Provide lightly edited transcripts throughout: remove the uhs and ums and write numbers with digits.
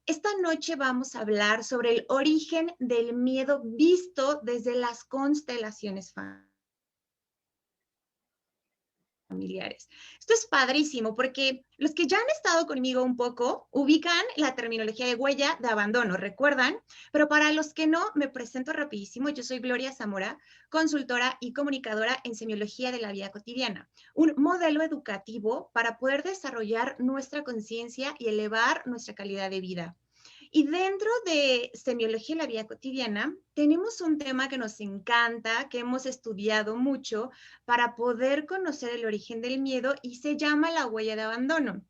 Esta noche vamos a hablar sobre el origen del miedo visto desde las constelaciones familiares. Esto es padrísimo porque los que ya han estado conmigo un poco ubican la terminología de huella de abandono, ¿recuerdan? Pero para los que no, me presento rapidísimo. Yo soy Gloria Zamora, consultora y comunicadora en semiología de la vida cotidiana, un modelo educativo para poder desarrollar nuestra conciencia y elevar nuestra calidad de vida. Y dentro de semiología en la vida cotidiana, tenemos un tema que nos encanta, que hemos estudiado mucho para poder conocer el origen del miedo y se llama la huella de abandono,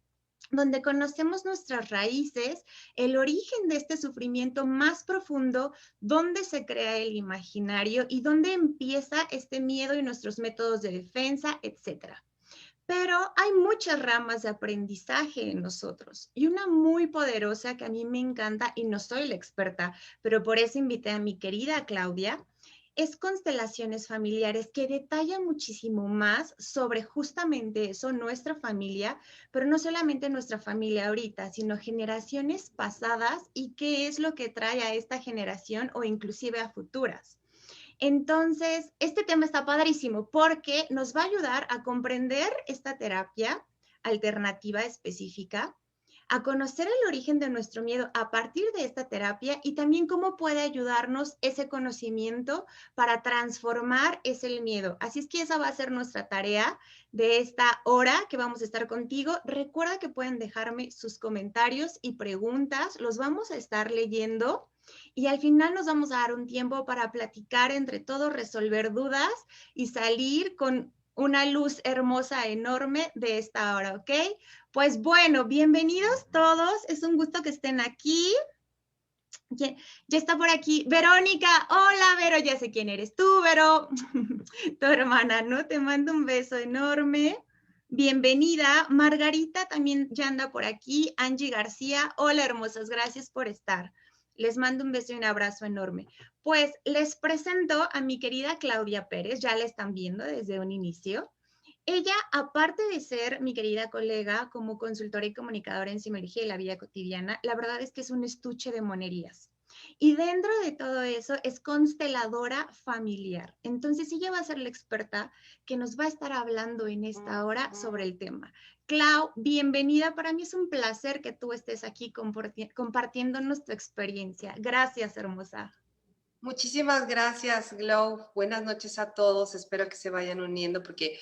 donde conocemos nuestras raíces, el origen de este sufrimiento más profundo, dónde se crea el imaginario y dónde empieza este miedo y nuestros métodos de defensa, etcétera. Pero hay muchas ramas de aprendizaje en nosotros y una muy poderosa que a mí me encanta y no soy la experta, pero por eso invité a mi querida Claudia, es constelaciones familiares que detalla muchísimo más sobre justamente eso, nuestra familia, pero no solamente nuestra familia ahorita, sino generaciones pasadas y qué es lo que trae a esta generación o inclusive a futuras. Entonces, este tema está padrísimo porque nos va a ayudar a comprender esta terapia alternativa específica, a conocer el origen de nuestro miedo a partir de esta terapia y también cómo puede ayudarnos ese conocimiento para transformar ese miedo. Así es que esa va a ser nuestra tarea de esta hora que vamos a estar contigo. Recuerda que pueden dejarme sus comentarios y preguntas, los vamos a estar leyendo y al final nos vamos a dar un tiempo para platicar entre todos, resolver dudas y salir con una luz hermosa, enorme de esta hora, ¿ok? Pues bueno, bienvenidos todos. Es un gusto que estén aquí. Ya, ya está por aquí Verónica. Hola, Vero, ya sé quién eres tú, Vero. Tu hermana, ¿no? Te mando un beso enorme. Bienvenida. Margarita también ya anda por aquí. Angie García. Hola, hermosas. Gracias por estar. Les mando un beso y un abrazo enorme. Pues les presento a mi querida Claudia Pérez. Ya la están viendo desde un inicio. Ella, aparte de ser mi querida colega como consultora y comunicadora en psicología y la vida cotidiana, la verdad es que es un estuche de monerías. Y dentro de todo eso es consteladora familiar. Entonces ella va a ser la experta que nos va a estar hablando en esta hora sobre el tema. Clau, bienvenida. Para mí es un placer que tú estés aquí compartiéndonos tu experiencia. Gracias, hermosa. Muchísimas gracias, Glow. Buenas noches a todos. Espero que se vayan uniendo porque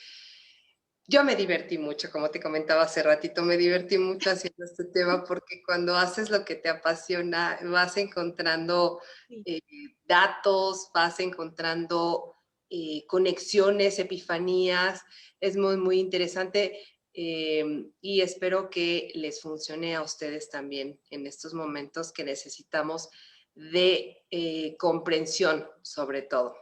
yo me divertí mucho, como te comentaba hace ratito, me divertí mucho haciendo este tema porque cuando haces lo que te apasiona, vas encontrando Sí. eh, datos, vas encontrando conexiones, epifanías. Es muy, muy interesante y espero que les funcione a ustedes también en estos momentos que necesitamos de comprensión, sobre todo.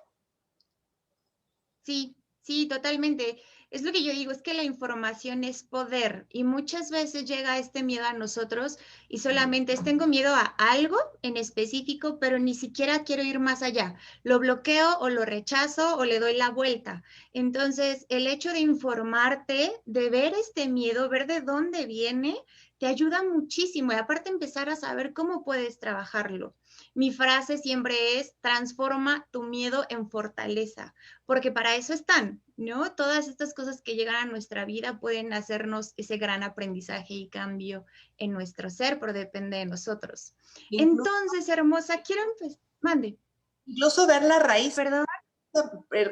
Sí, sí, totalmente. Es lo que yo digo, es que la información es poder y muchas veces llega este miedo a nosotros y solamente es tengo miedo a algo en específico, pero ni siquiera quiero ir más allá. Lo bloqueo o lo rechazo o le doy la vuelta. Entonces, el hecho de informarte, de ver este miedo, ver de dónde viene, te ayuda muchísimo y aparte empezar a saber cómo puedes trabajarlo. Mi frase siempre es, transforma tu miedo en fortaleza porque para eso están, ¿no? Todas estas cosas que llegan a nuestra vida pueden hacernos ese gran aprendizaje y cambio en nuestro ser, pero depende de nosotros. Incluso, Entonces, hermosa, quiero empezar. Mande, incluso ver la raíz, perdón.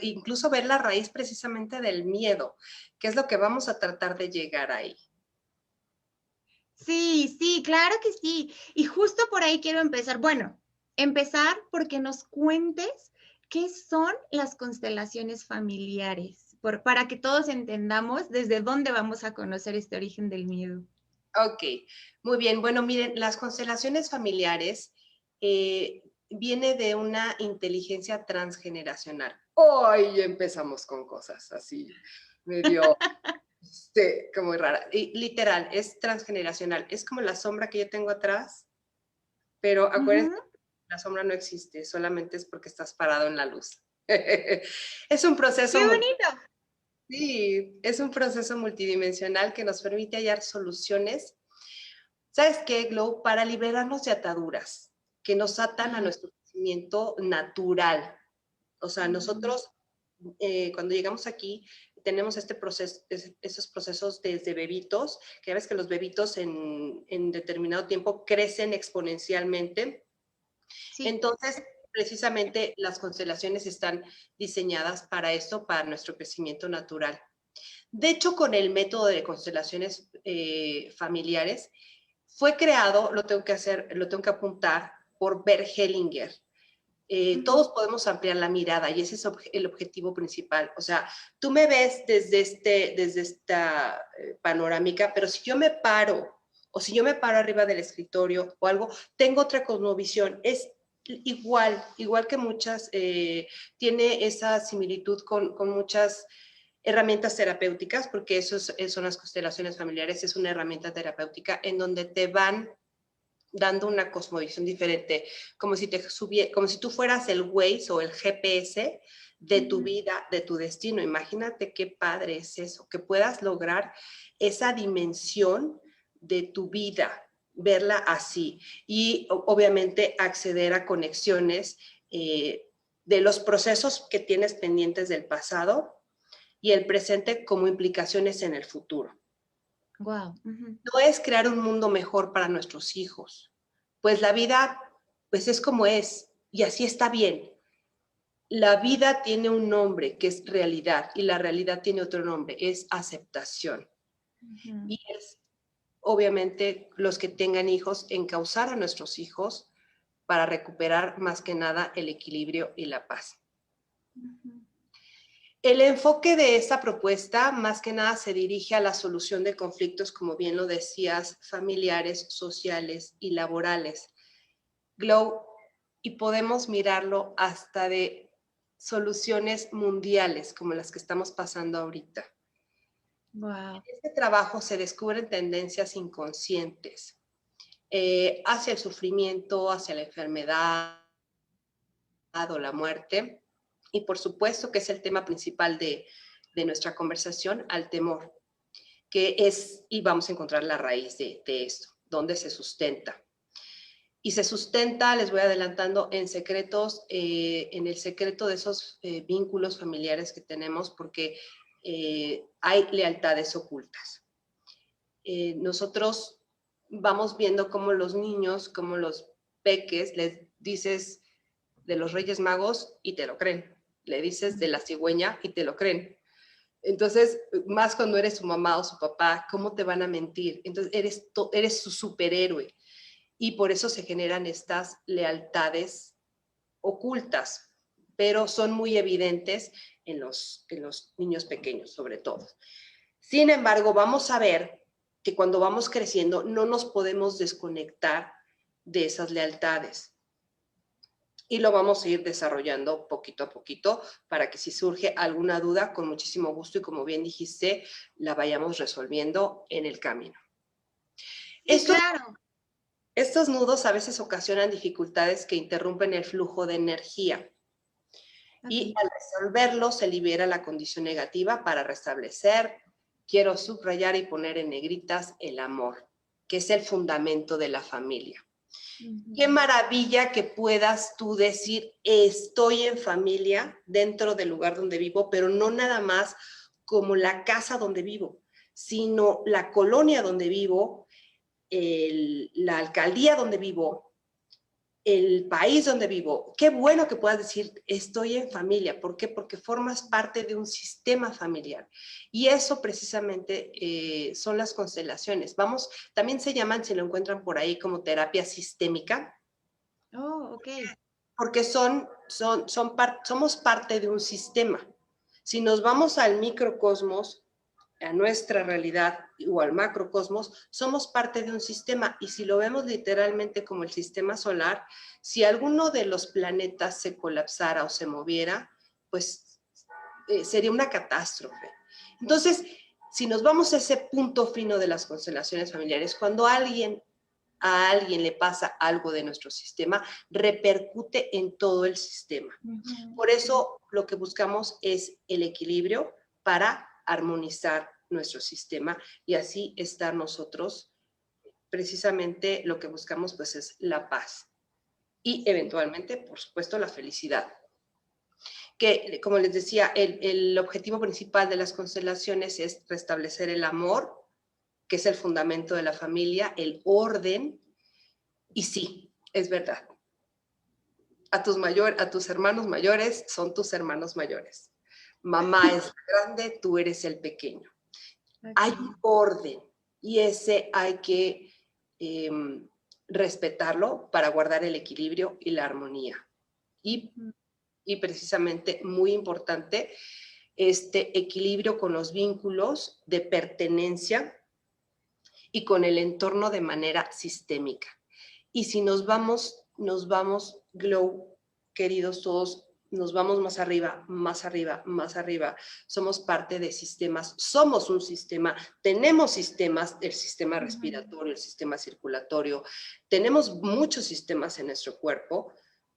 incluso ver la raíz precisamente del miedo, que es lo que vamos a tratar de llegar ahí. Sí, sí, claro que sí. Y justo por ahí quiero empezar. Bueno, empezar porque nos cuentes qué son las constelaciones familiares, para que todos entendamos desde dónde vamos a conocer este origen del miedo. Ok, muy bien. Bueno, miren, las constelaciones familiares viene de una inteligencia transgeneracional. Hoy empezamos con cosas así, medio, como rara. Y literal, es transgeneracional. Es como la sombra que yo tengo atrás, pero Uh -huh. acuérdense, la sombra no existe, solamente es porque estás parado en la luz. Es un proceso ¡Qué bonito! sí, es un proceso multidimensional que nos permite hallar soluciones ¿Sabes qué, Glow? Para liberarnos de ataduras que nos atan a Ajá. nuestro crecimiento natural. O sea, Ujú. nosotros cuando llegamos aquí tenemos este proceso, esos procesos desde bebitos, que ves que los bebitos en determinado tiempo crecen exponencialmente. Sí. Entonces, precisamente las constelaciones están diseñadas para eso, para nuestro crecimiento natural. De hecho, con el método de constelaciones familiares, fue creado, lo tengo que apuntar, por Bert Hellinger. Ujú. Todos podemos ampliar la mirada y ese es el objetivo principal. O sea, tú me ves desde esta panorámica, pero si yo me paro o si yo me paro arriba del escritorio o algo, tengo otra cosmovisión. Es igual que muchas, tiene esa similitud con muchas herramientas terapéuticas, porque son las constelaciones familiares, es una herramienta terapéutica en donde te van dando una cosmovisión diferente, como si tú fueras el Waze o el GPS de tu Ujú. vida, de tu destino. Imagínate qué padre es eso, que puedas lograr esa dimensión de tu vida, verla así y obviamente acceder a conexiones de los procesos que tienes pendientes del pasado y el presente como implicaciones en el futuro. Wow. Ujú. No es crear un mundo mejor para nuestros hijos, pues la vida pues es como es y así está bien. La vida tiene un nombre que es realidad y la realidad tiene otro nombre, es aceptación. Ujú. Y es obviamente los que tengan hijos, encauzar a nuestros hijos para recuperar más que nada el equilibrio y la paz. Ujú. El enfoque de esta propuesta más que nada se dirige a la solución de conflictos, como bien lo decías, familiares, sociales y laborales. Glow, y podemos mirarlo hasta de soluciones mundiales como las que estamos pasando ahorita. Wow. En este trabajo se descubren tendencias inconscientes hacia el sufrimiento, hacia la enfermedad o la muerte, y por supuesto que es el tema principal de nuestra conversación, al temor, que es, y vamos a encontrar la raíz de esto, dónde se sustenta. Y se sustenta, les voy adelantando, en secretos, en el secreto de esos vínculos familiares que tenemos, porque hay lealtades ocultas. Nosotros vamos viendo cómo los niños, cómo los peques, les dices de los Reyes Magos y te lo creen. Le dices de la cigüeña y te lo creen. Entonces, más cuando eres su mamá o su papá, ¿cómo te van a mentir? Entonces, eres su superhéroe. Y por eso se generan estas lealtades ocultas, pero son muy evidentes en los niños pequeños, sobre todo. Sin embargo, vamos a ver que cuando vamos creciendo no nos podemos desconectar de esas lealtades. Y lo vamos a ir desarrollando poquito a poquito para que si surge alguna duda, con muchísimo gusto y como bien dijiste, la vayamos resolviendo en el camino. Sí, Estos claro. Estos nudos a veces ocasionan dificultades que interrumpen el flujo de energía Ok. y al resolverlos se libera la condición negativa para restablecer. Quiero subrayar y poner en negritas el amor, que es el fundamento de la familia. Ujú. Qué maravilla que puedas tú decir, estoy en familia dentro del lugar donde vivo, pero no nada más como la casa donde vivo, sino la colonia donde vivo, la alcaldía donde vivo, el país donde vivo. Qué bueno que puedas decir, estoy en familia. ¿Por qué? Porque formas parte de un sistema familiar. Y eso precisamente son las constelaciones. Vamos, también se llaman, si lo encuentran por ahí, como terapia sistémica, Oh, ok. porque somos parte de un sistema. Si nos vamos al microcosmos, a nuestra realidad o al macrocosmos, somos parte de un sistema y si lo vemos literalmente como el sistema solar, si alguno de los planetas se colapsara o se moviera, pues sería una catástrofe. Entonces, si nos vamos a ese punto fino de las constelaciones familiares, cuando a alguien le pasa algo de nuestro sistema, repercute en todo el sistema. Ujú. Por Sí. eso lo que buscamos es el equilibrio para armonizar nuestro sistema y así estar nosotros precisamente lo que buscamos pues es la paz y eventualmente, por supuesto, la felicidad. Que, como les decía, el objetivo principal de las constelaciones es restablecer el amor, que es el fundamento de la familia, el orden, y sí, es verdad. A tus hermanos mayores son tus hermanos mayores. Mamá es la grande, tú eres el pequeño. Okay. Hay un orden y ese hay que respetarlo para guardar el equilibrio y la armonía. Y precisamente, muy importante, este equilibrio con los vínculos de pertenencia y con el entorno de manera sistémica. Y si nos vamos, Glow, queridos todos, nos vamos más arriba, más arriba, más arriba. Somos parte de sistemas, somos un sistema, tenemos sistemas, el sistema respiratorio, el sistema circulatorio, tenemos muchos sistemas en nuestro cuerpo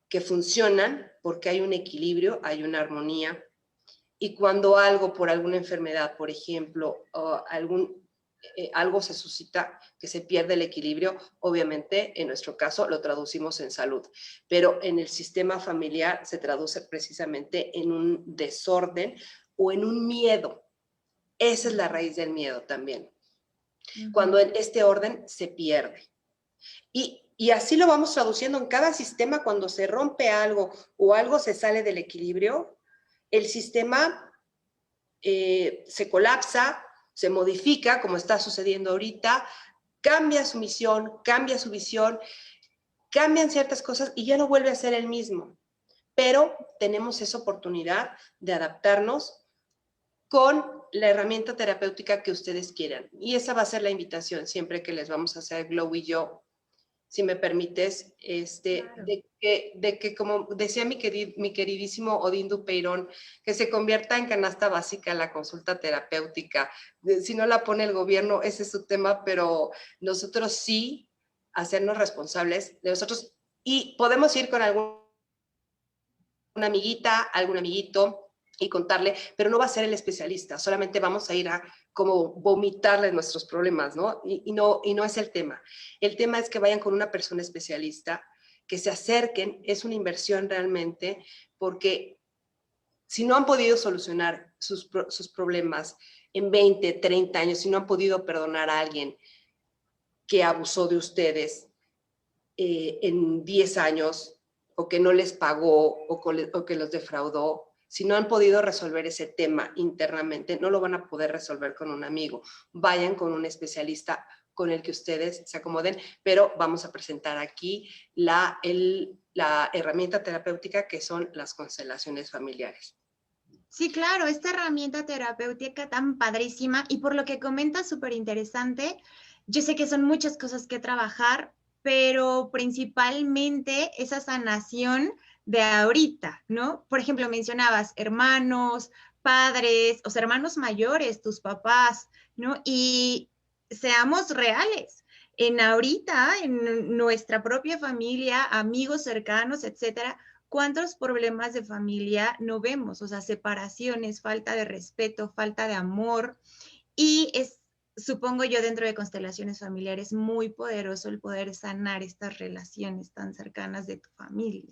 que funcionan porque hay un equilibrio, hay una armonía. Y cuando algo, por alguna enfermedad, por ejemplo, algo se suscita, que se pierde el equilibrio, obviamente en nuestro caso lo traducimos en salud, pero en el sistema familiar se traduce precisamente en un desorden o en un miedo. Esa es la raíz del miedo también. Cuando este orden se pierde. Y así lo vamos traduciendo en cada sistema. Cuando se rompe algo o algo se sale del equilibrio, el sistema se colapsa, se modifica, como está sucediendo ahorita, cambia su misión, cambia su visión, cambian ciertas cosas y ya no vuelve a ser el mismo. Pero tenemos esa oportunidad de adaptarnos con la herramienta terapéutica que ustedes quieran. Y esa va a ser la invitación siempre que les vamos a hacer Glow y yo, si me permites, claro. de que, como decía mi queridísimo Odín Dupeirón, que se convierta en canasta básica la consulta terapéutica. Si no la pone el gobierno, ese es su tema, pero nosotros sí hacernos responsables de nosotros y podemos ir con alguna amiguita, algún amiguito y contarle, pero no va a ser el especialista, solamente vamos a ir a como vomitarle nuestros problemas, ¿no? Y no es el tema. El tema es que vayan con una persona especialista, que se acerquen, es una inversión realmente, porque si no han podido solucionar sus problemas en 20, 30 años, si no han podido perdonar a alguien que abusó de ustedes en 10 años, o que no les pagó, o que los defraudó, si no han podido resolver ese tema internamente, no lo van a poder resolver con un amigo. Vayan con un especialista con el que ustedes se acomoden, pero vamos a presentar aquí la herramienta terapéutica que son las constelaciones familiares. Sí, claro, esta herramienta terapéutica tan padrísima y por lo que comentas súper interesante, yo sé que son muchas cosas que trabajar, pero principalmente esa sanación de ahorita, ¿no? Por ejemplo, mencionabas hermanos, padres, o sea, hermanos mayores, tus papás, ¿no? Y seamos reales. En ahorita, en nuestra propia familia, amigos cercanos, etcétera, ¿cuántos problemas de familia no vemos? O sea, separaciones, falta de respeto, falta de amor. Y es, supongo yo, dentro de constelaciones familiares, muy poderoso el poder sanar estas relaciones tan cercanas de tu familia.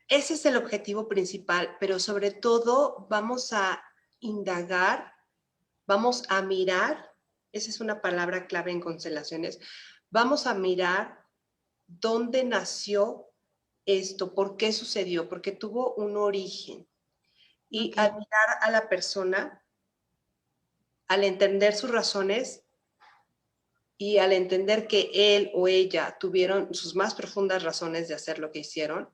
Ese es el objetivo principal, pero sobre todo vamos a indagar, vamos a mirar, esa es una palabra clave en constelaciones, vamos a mirar dónde nació esto, por qué sucedió, porque tuvo un origen. Y al mirar a la persona, al entender sus razones y al entender que él o ella tuvieron sus más profundas razones de hacer lo que hicieron,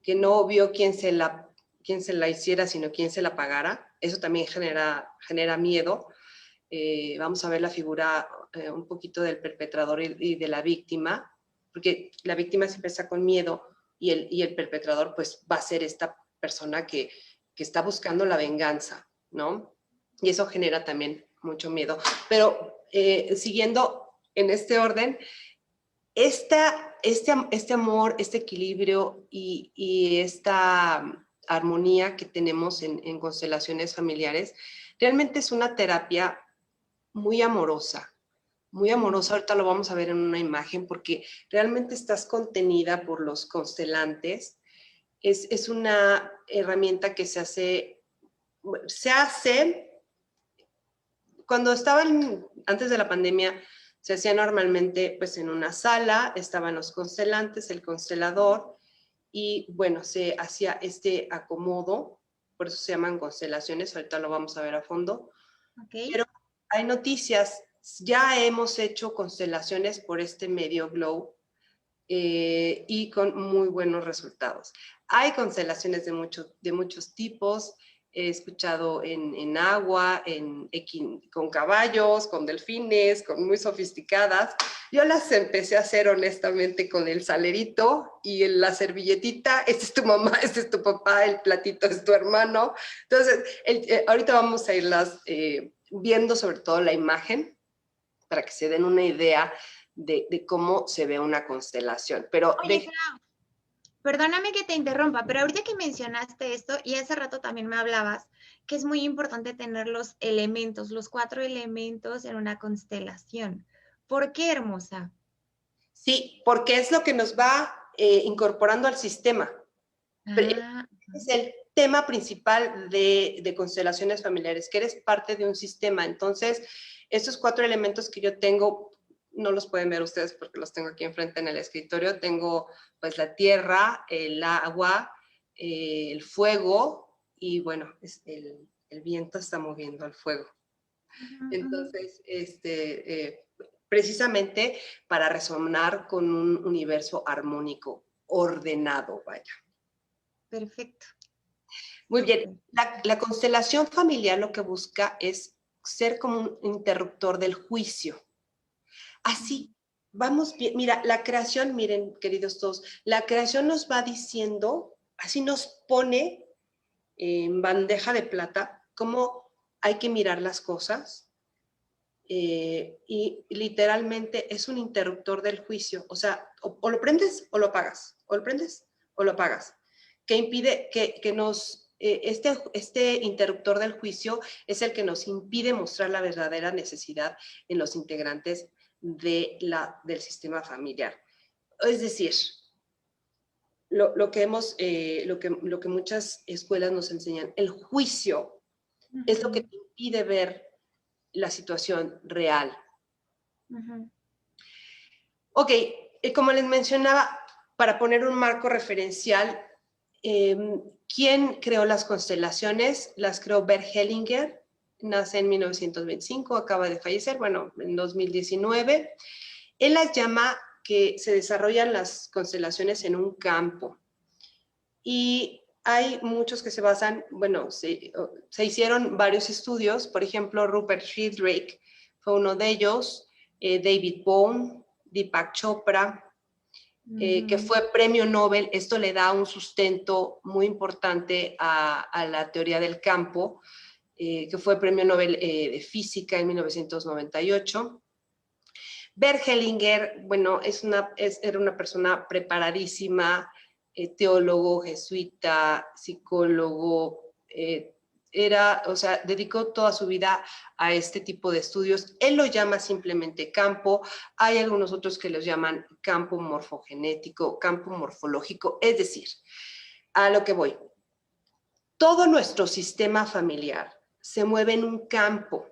que no vio quién se la hiciera, sino quién se la pagara, eso también genera miedo. Vamos a ver la figura un poquito del perpetrador y de la víctima, porque la víctima siempre está con miedo y el perpetrador pues va a ser esta persona que está buscando la venganza, ¿no? Y eso genera también mucho miedo. Pero siguiendo en este orden, este amor, este equilibrio y esta armonía que tenemos en constelaciones familiares, realmente es una terapia muy amorosa, muy amorosa. Ahorita lo vamos a ver en una imagen porque realmente estás contenida por los constelantes. Es una herramienta que se hace cuando antes de la pandemia, se hacía normalmente pues en una sala, estaban los constelantes, el constelador, y bueno, se hacía este acomodo, por eso se llaman constelaciones, ahorita lo vamos a ver a fondo. Okay. Pero hay noticias, ya hemos hecho constelaciones por este medio Glow y con muy buenos resultados. Hay constelaciones de muchos tipos, he escuchado en agua, con caballos, con delfines, con muy sofisticadas. Yo las empecé a hacer honestamente con el salerito y la servilletita. Este es tu mamá, este es tu papá, el platito es tu hermano. Entonces, ahorita vamos a irlas viendo sobre todo la imagen para que se den una idea de cómo se ve una constelación. Pero Oye, perdóname que te interrumpa, pero ahorita que mencionaste esto, y hace rato también me hablabas, que es muy importante tener los elementos, los 4 elementos en una constelación. ¿Por qué, hermosa? sí, porque es lo que nos va incorporando al sistema. Ah, Es el tema principal de constelaciones familiares, que eres parte de un sistema. Entonces, estos 4 elementos que yo tengo, no los pueden ver ustedes porque los tengo aquí enfrente en el escritorio. Tengo pues la tierra, el agua, el fuego y bueno, el viento está moviendo al fuego. Entonces, precisamente para resonar con un universo armónico, ordenado, vaya. perfecto. Muy bien, la constelación familiar lo que busca es ser como un interruptor del juicio. Así, vamos bien. Mira, la creación, miren, queridos todos, la creación nos va diciendo, así nos pone en bandeja de plata cómo hay que mirar las cosas. Y literalmente es un interruptor del juicio. O sea, o lo prendes o lo apagas, o lo prendes o lo apagas, que impide que nos... este interruptor del juicio es el que nos impide mostrar la verdadera necesidad en los integrantes del sistema familiar. Es decir, lo que muchas escuelas nos enseñan, el juicio es lo que te impide ver la situación real. Ok, como les mencionaba, para poner un marco referencial, ¿quién creó las constelaciones? Las creó Bert Hellinger, nace en 1925, acaba de fallecer, bueno, en 2019. Él las llama que se desarrollan las constelaciones en un campo. Y hay muchos que se basan, bueno, se hicieron varios estudios, por ejemplo, Rupert Sheldrake fue uno de ellos, David Bohm, Deepak Chopra, que fue premio Nobel. Esto le da un sustento muy importante a la teoría del campo, que fue premio Nobel de Física en 1998. Bert Hellinger, bueno, era una persona preparadísima, teólogo, jesuita, psicólogo, dedicó toda su vida a este tipo de estudios. Él lo llama simplemente campo. Hay algunos otros que los llaman campo morfogenético, campo morfológico. Es decir, a lo que voy, todo nuestro sistema familiar se mueve en un campo.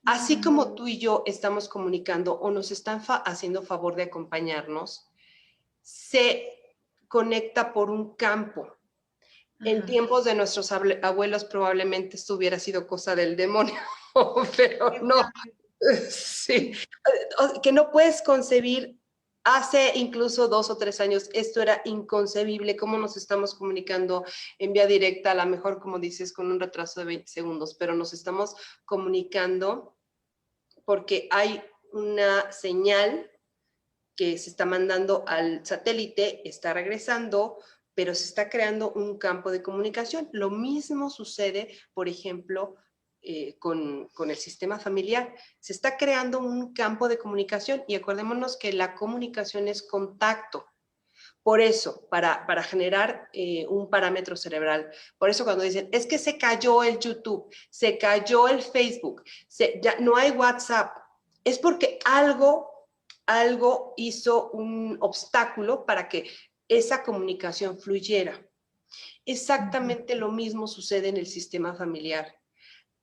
Así como tú y yo estamos comunicando o nos están haciendo favor de acompañarnos, se conecta por un campo. En tiempos de nuestros abuelos probablemente esto hubiera sido cosa del demonio, pero no. Sí, que no puedes concebir. Hace incluso 2 o 3 años esto era inconcebible, cómo nos estamos comunicando en vía directa, a lo mejor como dices con un retraso de 20 segundos, pero nos estamos comunicando porque hay una señal que se está mandando al satélite, está regresando, pero se está creando un campo de comunicación. Lo mismo sucede, por ejemplo, con el sistema familiar. Se está creando un campo de comunicación y acordémonos que la comunicación es contacto. Por eso, para generar un parámetro cerebral, por eso cuando dicen, es que se cayó el YouTube, se cayó el Facebook, ya no hay WhatsApp, es porque algo hizo un obstáculo para que esa comunicación fluyera. Exactamente lo mismo sucede en el sistema familiar.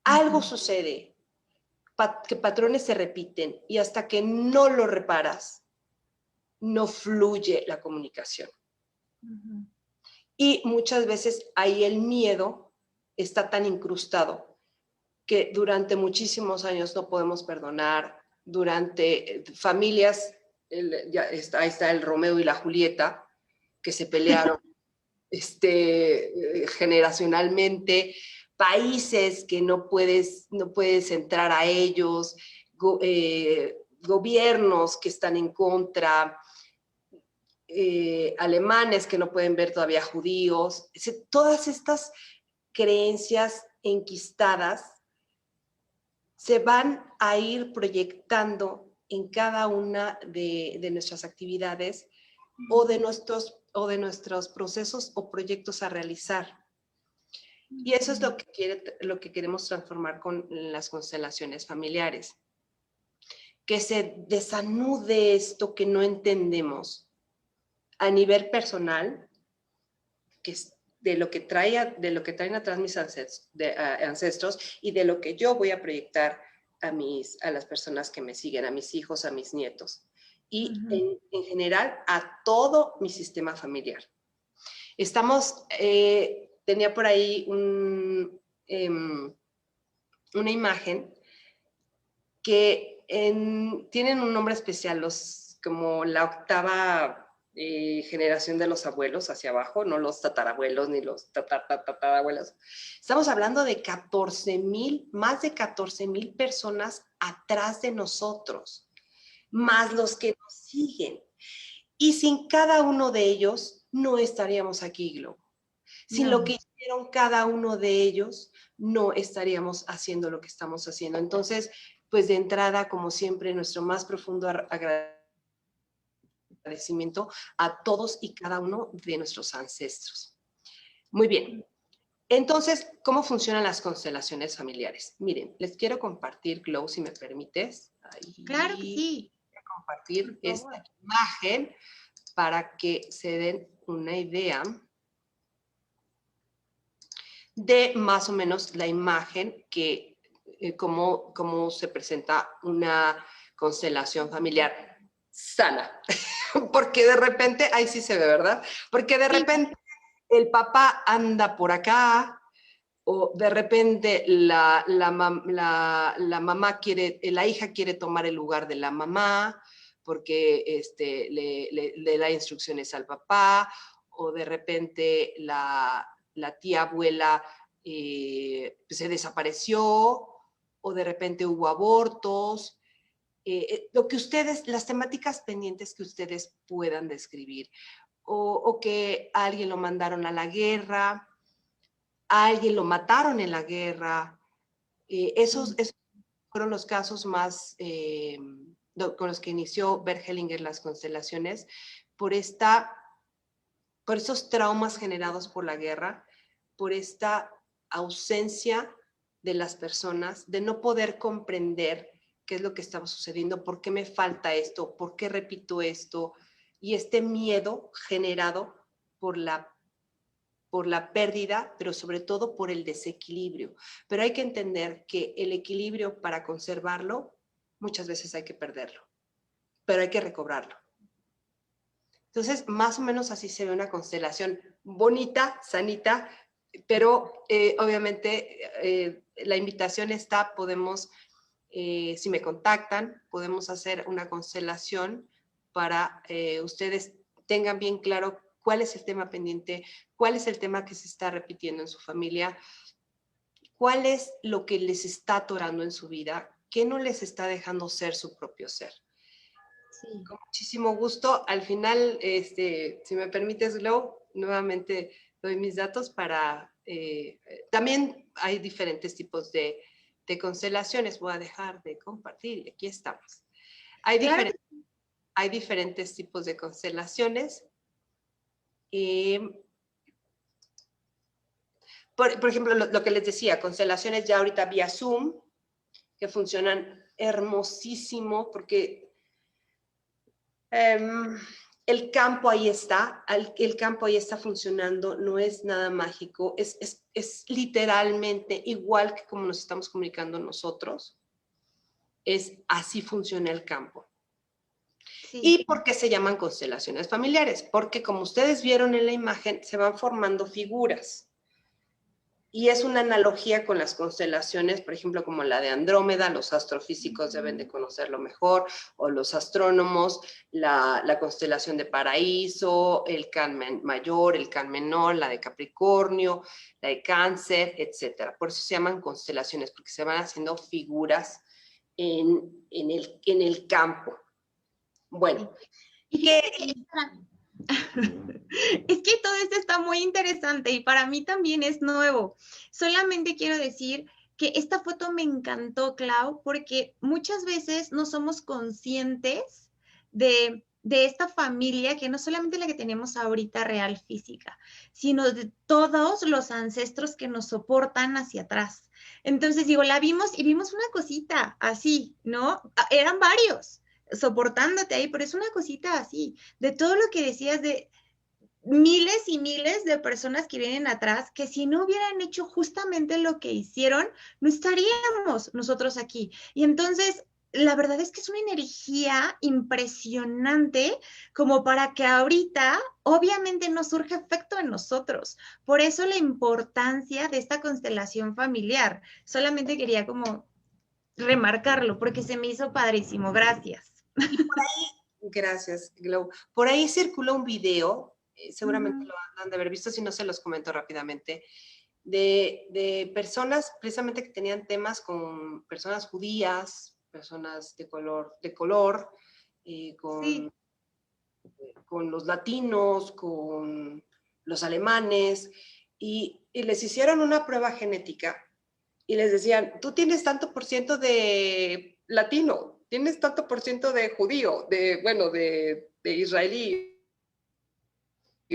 Algo sucede, que patrones se repiten y hasta que no lo reparas, no fluye la comunicación. Y muchas veces ahí el miedo está tan incrustado que durante muchísimos años no podemos perdonar, durante familias, ahí está el Romeo y la Julieta, que se pelearon generacionalmente, países que no puedes entrar a ellos, gobiernos que están en contra, alemanes que no pueden ver todavía judíos, todas estas creencias enquistadas se van a ir proyectando en cada una de nuestras actividades o de nuestros procesos o proyectos a realizar. Y eso es lo que queremos transformar con las constelaciones familiares. Que se desanude esto que no entendemos a nivel personal, que es de lo que traen atrás mis ancestros y de lo que yo voy a proyectar a las personas que me siguen, a mis hijos, a mis nietos. Y en general a todo mi sistema familiar. Tenía por ahí una imagen que tienen un nombre especial, como la octava generación de los abuelos hacia abajo, no los tatarabuelos ni los tatarabuelos. Estamos hablando de 14,000, más de 14,000 personas atrás de nosotros, más los que nos siguen. Y sin cada uno de ellos no estaríamos aquí, Glo. Sin lo que hicieron cada uno de ellos, no estaríamos haciendo lo que estamos haciendo. Entonces, pues de entrada, como siempre, nuestro más profundo agradecimiento a todos y cada uno de nuestros ancestros. Muy bien. Entonces, ¿cómo funcionan las constelaciones familiares? Miren, les quiero compartir, Glo, si me permites. Ahí. Claro que sí. Voy a compartir esta imagen para que se den una idea de más o menos la imagen que cómo se presenta una constelación familiar sana. Porque de repente, ahí sí se ve, ¿verdad? Porque de repente el papá anda por acá, o de repente la mamá la hija quiere tomar el lugar de la mamá, porque le da instrucciones al papá, o de repente la tía abuela se desapareció, o de repente hubo abortos, las temáticas pendientes que ustedes puedan describir, o que a alguien lo mandaron a la guerra, a alguien lo mataron en la guerra. Esos fueron los casos más con los que inició Bert Hellinger las constelaciones, por esos traumas generados por la guerra, por esta ausencia de las personas, de no poder comprender qué es lo que estaba sucediendo, por qué me falta esto, por qué repito esto, y este miedo generado por la pérdida, pero sobre todo por el desequilibrio. Pero hay que entender que el equilibrio, para conservarlo, muchas veces hay que perderlo, pero hay que recobrarlo. Entonces, más o menos así se ve una constelación bonita, sanita, pero obviamente la invitación está, si me contactan, podemos hacer una constelación para ustedes tengan bien claro cuál es el tema pendiente, cuál es el tema que se está repitiendo en su familia, cuál es lo que les está atorando en su vida, qué no les está dejando ser su propio ser. Sí. Con muchísimo gusto. Al final, si me permites, Glo, nuevamente doy mis datos para... también hay diferentes tipos de constelaciones. Voy a dejar de compartir y aquí estamos. Hay diferentes tipos de constelaciones. Por ejemplo, lo que les decía, constelaciones ya ahorita vía Zoom, que funcionan hermosísimo porque el campo ahí está, el campo ahí está funcionando, no es nada mágico, es literalmente igual que como nos estamos comunicando nosotros, es así funciona el campo. Sí. ¿Y por qué se llaman constelaciones familiares? Porque como ustedes vieron en la imagen, se van formando figuras. Y es una analogía con las constelaciones, por ejemplo, como la de Andrómeda, los astrofísicos deben de conocerlo mejor, o los astrónomos, la constelación de Paraíso, el Can Mayor, el Can Menor, la de Capricornio, la de Cáncer, etc. Por eso se llaman constelaciones, porque se van haciendo figuras en el campo. Bueno, y fíjate que es que todo esto está muy interesante y para mí también es nuevo. Solamente quiero decir que esta foto me encantó, Clau, porque muchas veces no somos conscientes de esta familia, que no solamente la que tenemos ahorita real física, sino de todos los ancestros que nos soportan hacia atrás. Entonces, digo, la vimos y vimos una cosita así, ¿no? Eran varios soportándote ahí, pero es una cosita así, de todo lo que decías de miles y miles de personas que vienen atrás, que si no hubieran hecho justamente lo que hicieron, no estaríamos nosotros aquí. Y entonces, la verdad es que es una energía impresionante como para que ahorita, obviamente, no surja efecto en nosotros. Por eso la importancia de esta constelación familiar. Solamente quería como remarcarlo porque se me hizo padrísimo. Gracias. y por ahí, gracias, Glow. Por ahí circula un video, seguramente lo han de haber visto, si no se los comento rápidamente, de personas precisamente que tenían temas con personas judías, personas de color Sí. con los latinos, con los alemanes, y les hicieron una prueba genética y les decían, tú tienes tanto por ciento de latino, tienes tanto por ciento de judío, de israelí,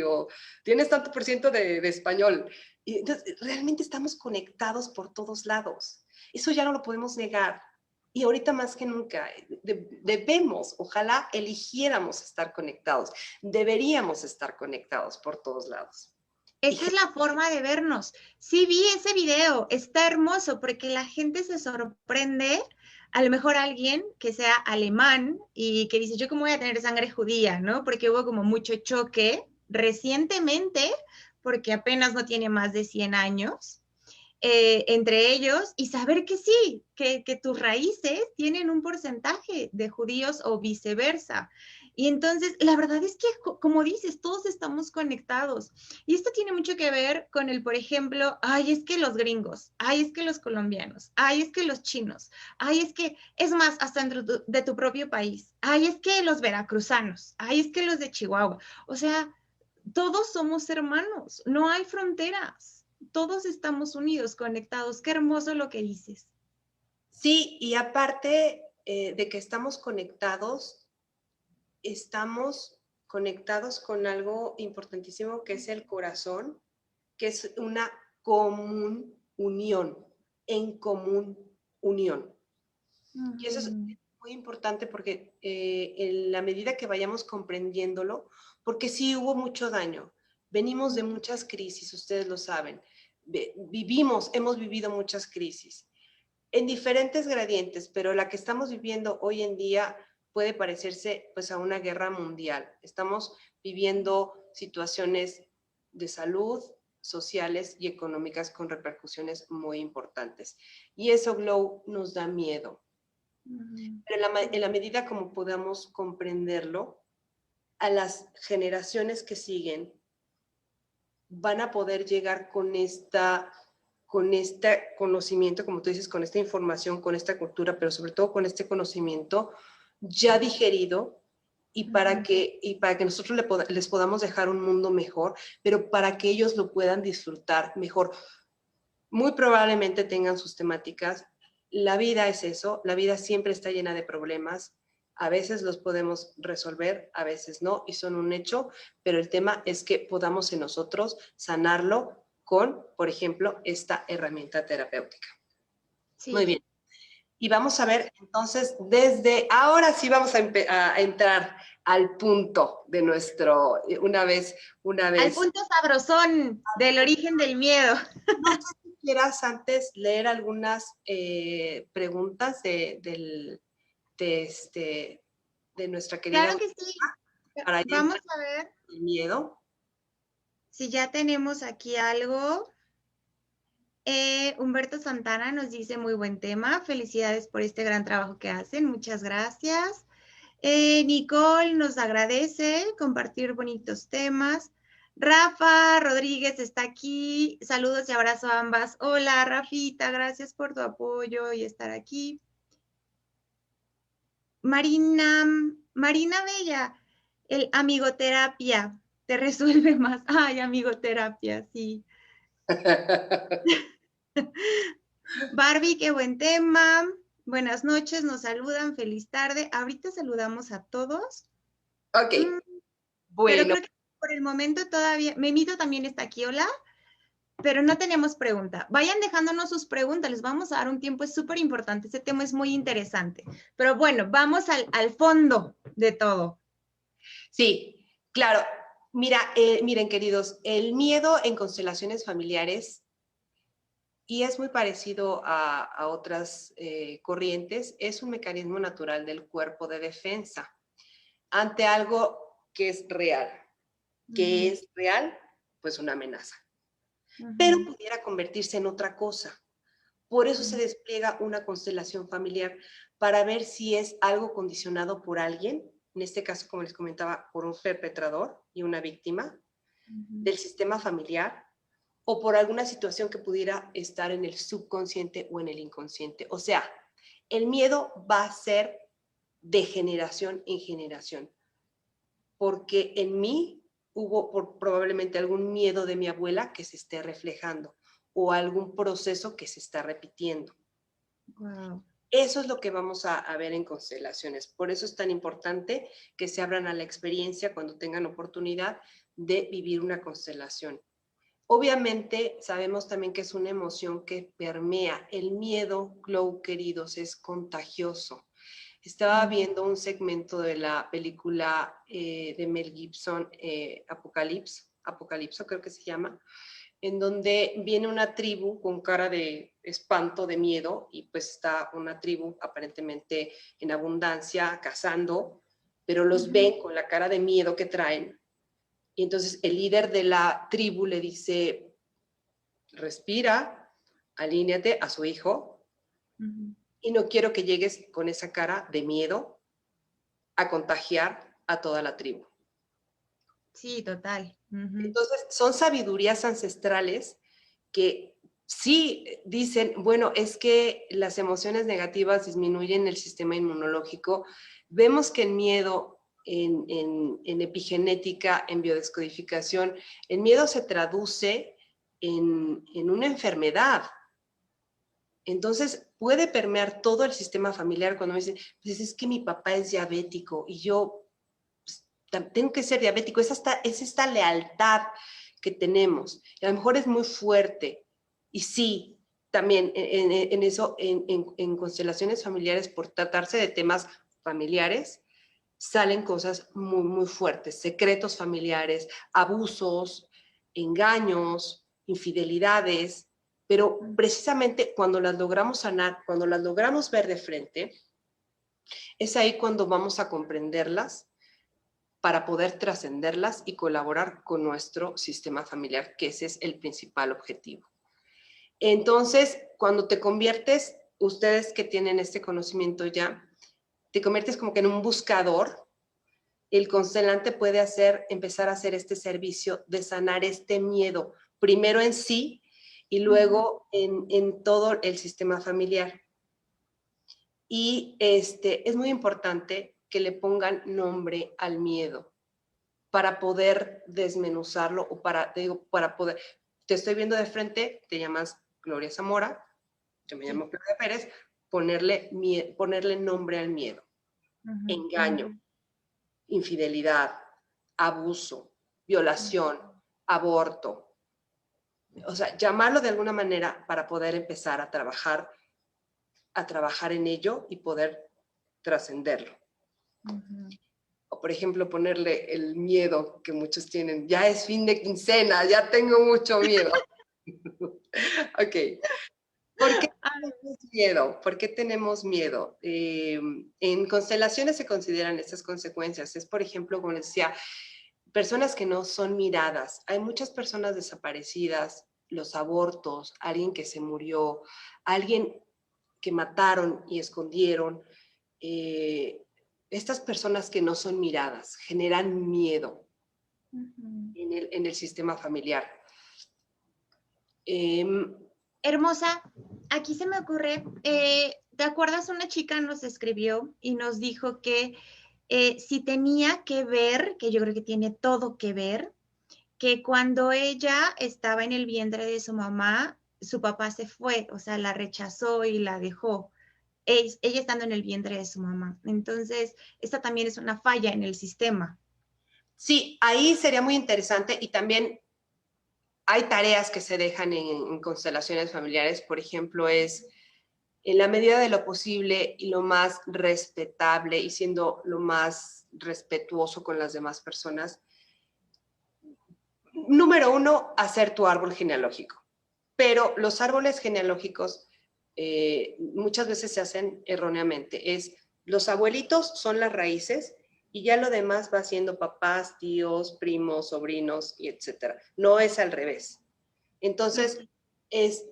o tienes tanto por ciento de español. Y entonces, realmente estamos conectados por todos lados. Eso ya no lo podemos negar. Y ahorita más que nunca debemos, ojalá eligiéramos estar conectados. Deberíamos estar conectados por todos lados. Esa es la forma de vernos. Sí vi ese video, está hermoso porque la gente se sorprende, a lo mejor alguien que sea alemán y que dice, yo cómo voy a tener sangre judía, ¿no? Porque hubo como mucho choque recientemente, porque apenas no tiene más de 100 años, entre ellos, y saber que sí, que tus raíces tienen un porcentaje de judíos o viceversa. Y entonces, la verdad es que, como dices, todos estamos conectados. Y esto tiene mucho que ver con el, por ejemplo, ay, es que los gringos, ay, es que los colombianos, ay, es que los chinos, ay, es que, es más, hasta dentro de tu propio país, ay, es que los veracruzanos, ay, es que los de Chihuahua. O sea, todos somos hermanos, no hay fronteras, todos estamos unidos, conectados. Qué hermoso lo que dices. Sí, y aparte de que estamos conectados con algo importantísimo que es el corazón, que es una común unión, en común unión. Y eso es muy importante porque en la medida que vayamos comprendiéndolo, porque sí hubo mucho daño, venimos de muchas crisis, ustedes lo saben, hemos vivido muchas crisis en diferentes gradientes, pero la que estamos viviendo hoy en día puede parecerse pues a una guerra mundial. Estamos viviendo situaciones de salud, sociales y económicas con repercusiones muy importantes. Y eso, Glow, nos da miedo. Pero en la medida como podamos comprenderlo, a las generaciones que siguen van a poder llegar con este conocimiento, como tú dices, con esta información, con esta cultura, pero sobre todo con este conocimiento ya digerido y para que nosotros les podamos dejar un mundo mejor, pero para que ellos lo puedan disfrutar mejor. Muy probablemente tengan sus temáticas. La vida es eso, la vida siempre está llena de problemas. A veces los podemos resolver, a veces no, y son un hecho, pero el tema es que podamos en nosotros sanarlo con, por ejemplo, esta herramienta terapéutica. Sí. Muy bien. Y vamos a ver, entonces, desde ahora sí vamos a entrar al punto de nuestro, una Al vez. punto sabrosón del origen del miedo. No sé si quieras antes leer algunas preguntas de nuestra querida Claro que sí. para ya Vamos entrar a ver en el miedo. si ya tenemos aquí algo. Humberto Santana nos dice muy buen tema. Felicidades por este gran trabajo que hacen. Muchas gracias. Nicole nos agradece compartir bonitos temas. Rafa Rodríguez está aquí. Saludos y abrazo a ambas. Hola, Rafita, gracias por tu apoyo y estar aquí. Marina Bella, el amigoterapia te resuelve más. Ay, amigoterapia, sí. Barbie, qué buen tema. Buenas noches, nos saludan, feliz tarde. Ahorita saludamos a todos. Ok, Pero bueno. creo que por el momento todavía, Memito también está aquí, hola, pero no tenemos pregunta. Vayan dejándonos sus preguntas, les vamos a dar un tiempo, es súper importante, este tema es muy interesante. Pero bueno, vamos al fondo de todo. Sí, claro. Mira, miren, queridos, el miedo en constelaciones familiares, y es muy parecido a otras corrientes, es un mecanismo natural del cuerpo de defensa ante algo que es real. ¿Qué es real? Pues una amenaza. Pero pudiera convertirse en otra cosa. Por eso se despliega una constelación familiar para ver si es algo condicionado por alguien, en este caso, como les comentaba, por un perpetrador y una víctima del sistema familiar, o por alguna situación que pudiera estar en el subconsciente o en el inconsciente. O sea, el miedo va a ser de generación en generación, porque en mí hubo probablemente algún miedo de mi abuela que se esté reflejando o algún proceso que se está repitiendo. Wow. Eso es lo que vamos a ver en constelaciones. Por eso es tan importante que se abran a la experiencia cuando tengan oportunidad de vivir una constelación. Obviamente sabemos también que es una emoción que permea. El miedo, Glow, queridos, es contagioso. Estaba viendo un segmento de la película de Mel Gibson, Apocalipso creo que se llama, en donde viene una tribu con cara de espanto, de miedo, y pues está una tribu aparentemente en abundancia, cazando, pero los ven con la cara de miedo que traen. Y entonces el líder de la tribu le dice, respira, alíñate a su hijo, y no quiero que llegues con esa cara de miedo a contagiar a toda la tribu. Sí, total. Entonces, son sabidurías ancestrales que sí dicen, bueno, es que las emociones negativas disminuyen el sistema inmunológico. Vemos que el miedo en epigenética, en biodescodificación, el miedo se traduce en una enfermedad. Entonces, puede permear todo el sistema familiar cuando me dicen, pues es que mi papá es diabético y yo tengo que ser diabético. Es esta lealtad que tenemos. Y a lo mejor es muy fuerte. Y sí, también en eso, en constelaciones familiares, por tratarse de temas familiares, salen cosas muy, muy fuertes. Secretos familiares, abusos, engaños, infidelidades. Pero precisamente cuando las logramos sanar, cuando las logramos ver de frente, es ahí cuando vamos a comprenderlas para poder trascenderlas y colaborar con nuestro sistema familiar, que ese es el principal objetivo. Entonces, cuando te conviertes, ustedes que tienen este conocimiento ya, te conviertes como que en un buscador. El constelante puede empezar a hacer este servicio de sanar este miedo, primero en sí y luego en todo el sistema familiar. Y es muy importante que le pongan nombre al miedo para poder desmenuzarlo o para poder, te estoy viendo de frente, te llamas Gloria Zamora, yo me llamo Gloria Pérez, ponerle nombre al miedo. Engaño, infidelidad, abuso, violación, aborto. O sea, llamarlo de alguna manera para poder empezar a trabajar a trabajar en ello y poder trascenderlo. O, por ejemplo, ponerle el miedo que muchos tienen. Ya es fin de quincena, ya tengo mucho miedo. Ok. ¿Por qué tenemos miedo? ¿Por qué tenemos miedo? En constelaciones se consideran estas consecuencias. Es, por ejemplo, como les decía, personas que no son miradas. Hay muchas personas desaparecidas, los abortos, alguien que se murió, alguien que mataron y escondieron. Estas personas que no son miradas generan miedo en el sistema familiar. Hermosa, aquí se me ocurre, ¿te acuerdas? Una chica nos escribió y nos dijo que si tenía que ver, que yo creo que tiene todo que ver, que cuando ella estaba en el vientre de su mamá, su papá se fue, o sea, la rechazó y la dejó, ella estando en el vientre de su mamá. Entonces, esta también es una falla en el sistema. Sí, ahí sería muy interesante y también hay tareas que se dejan en constelaciones familiares, por ejemplo, es en la medida de lo posible y lo más respetable y siendo lo más respetuoso con las demás personas. Número uno, hacer tu árbol genealógico. Pero los árboles genealógicos muchas veces se hacen erróneamente. Es, los abuelitos son las raíces y ya lo demás va siendo papás, tíos, primos, sobrinos y etcétera. No es al revés. Entonces, es,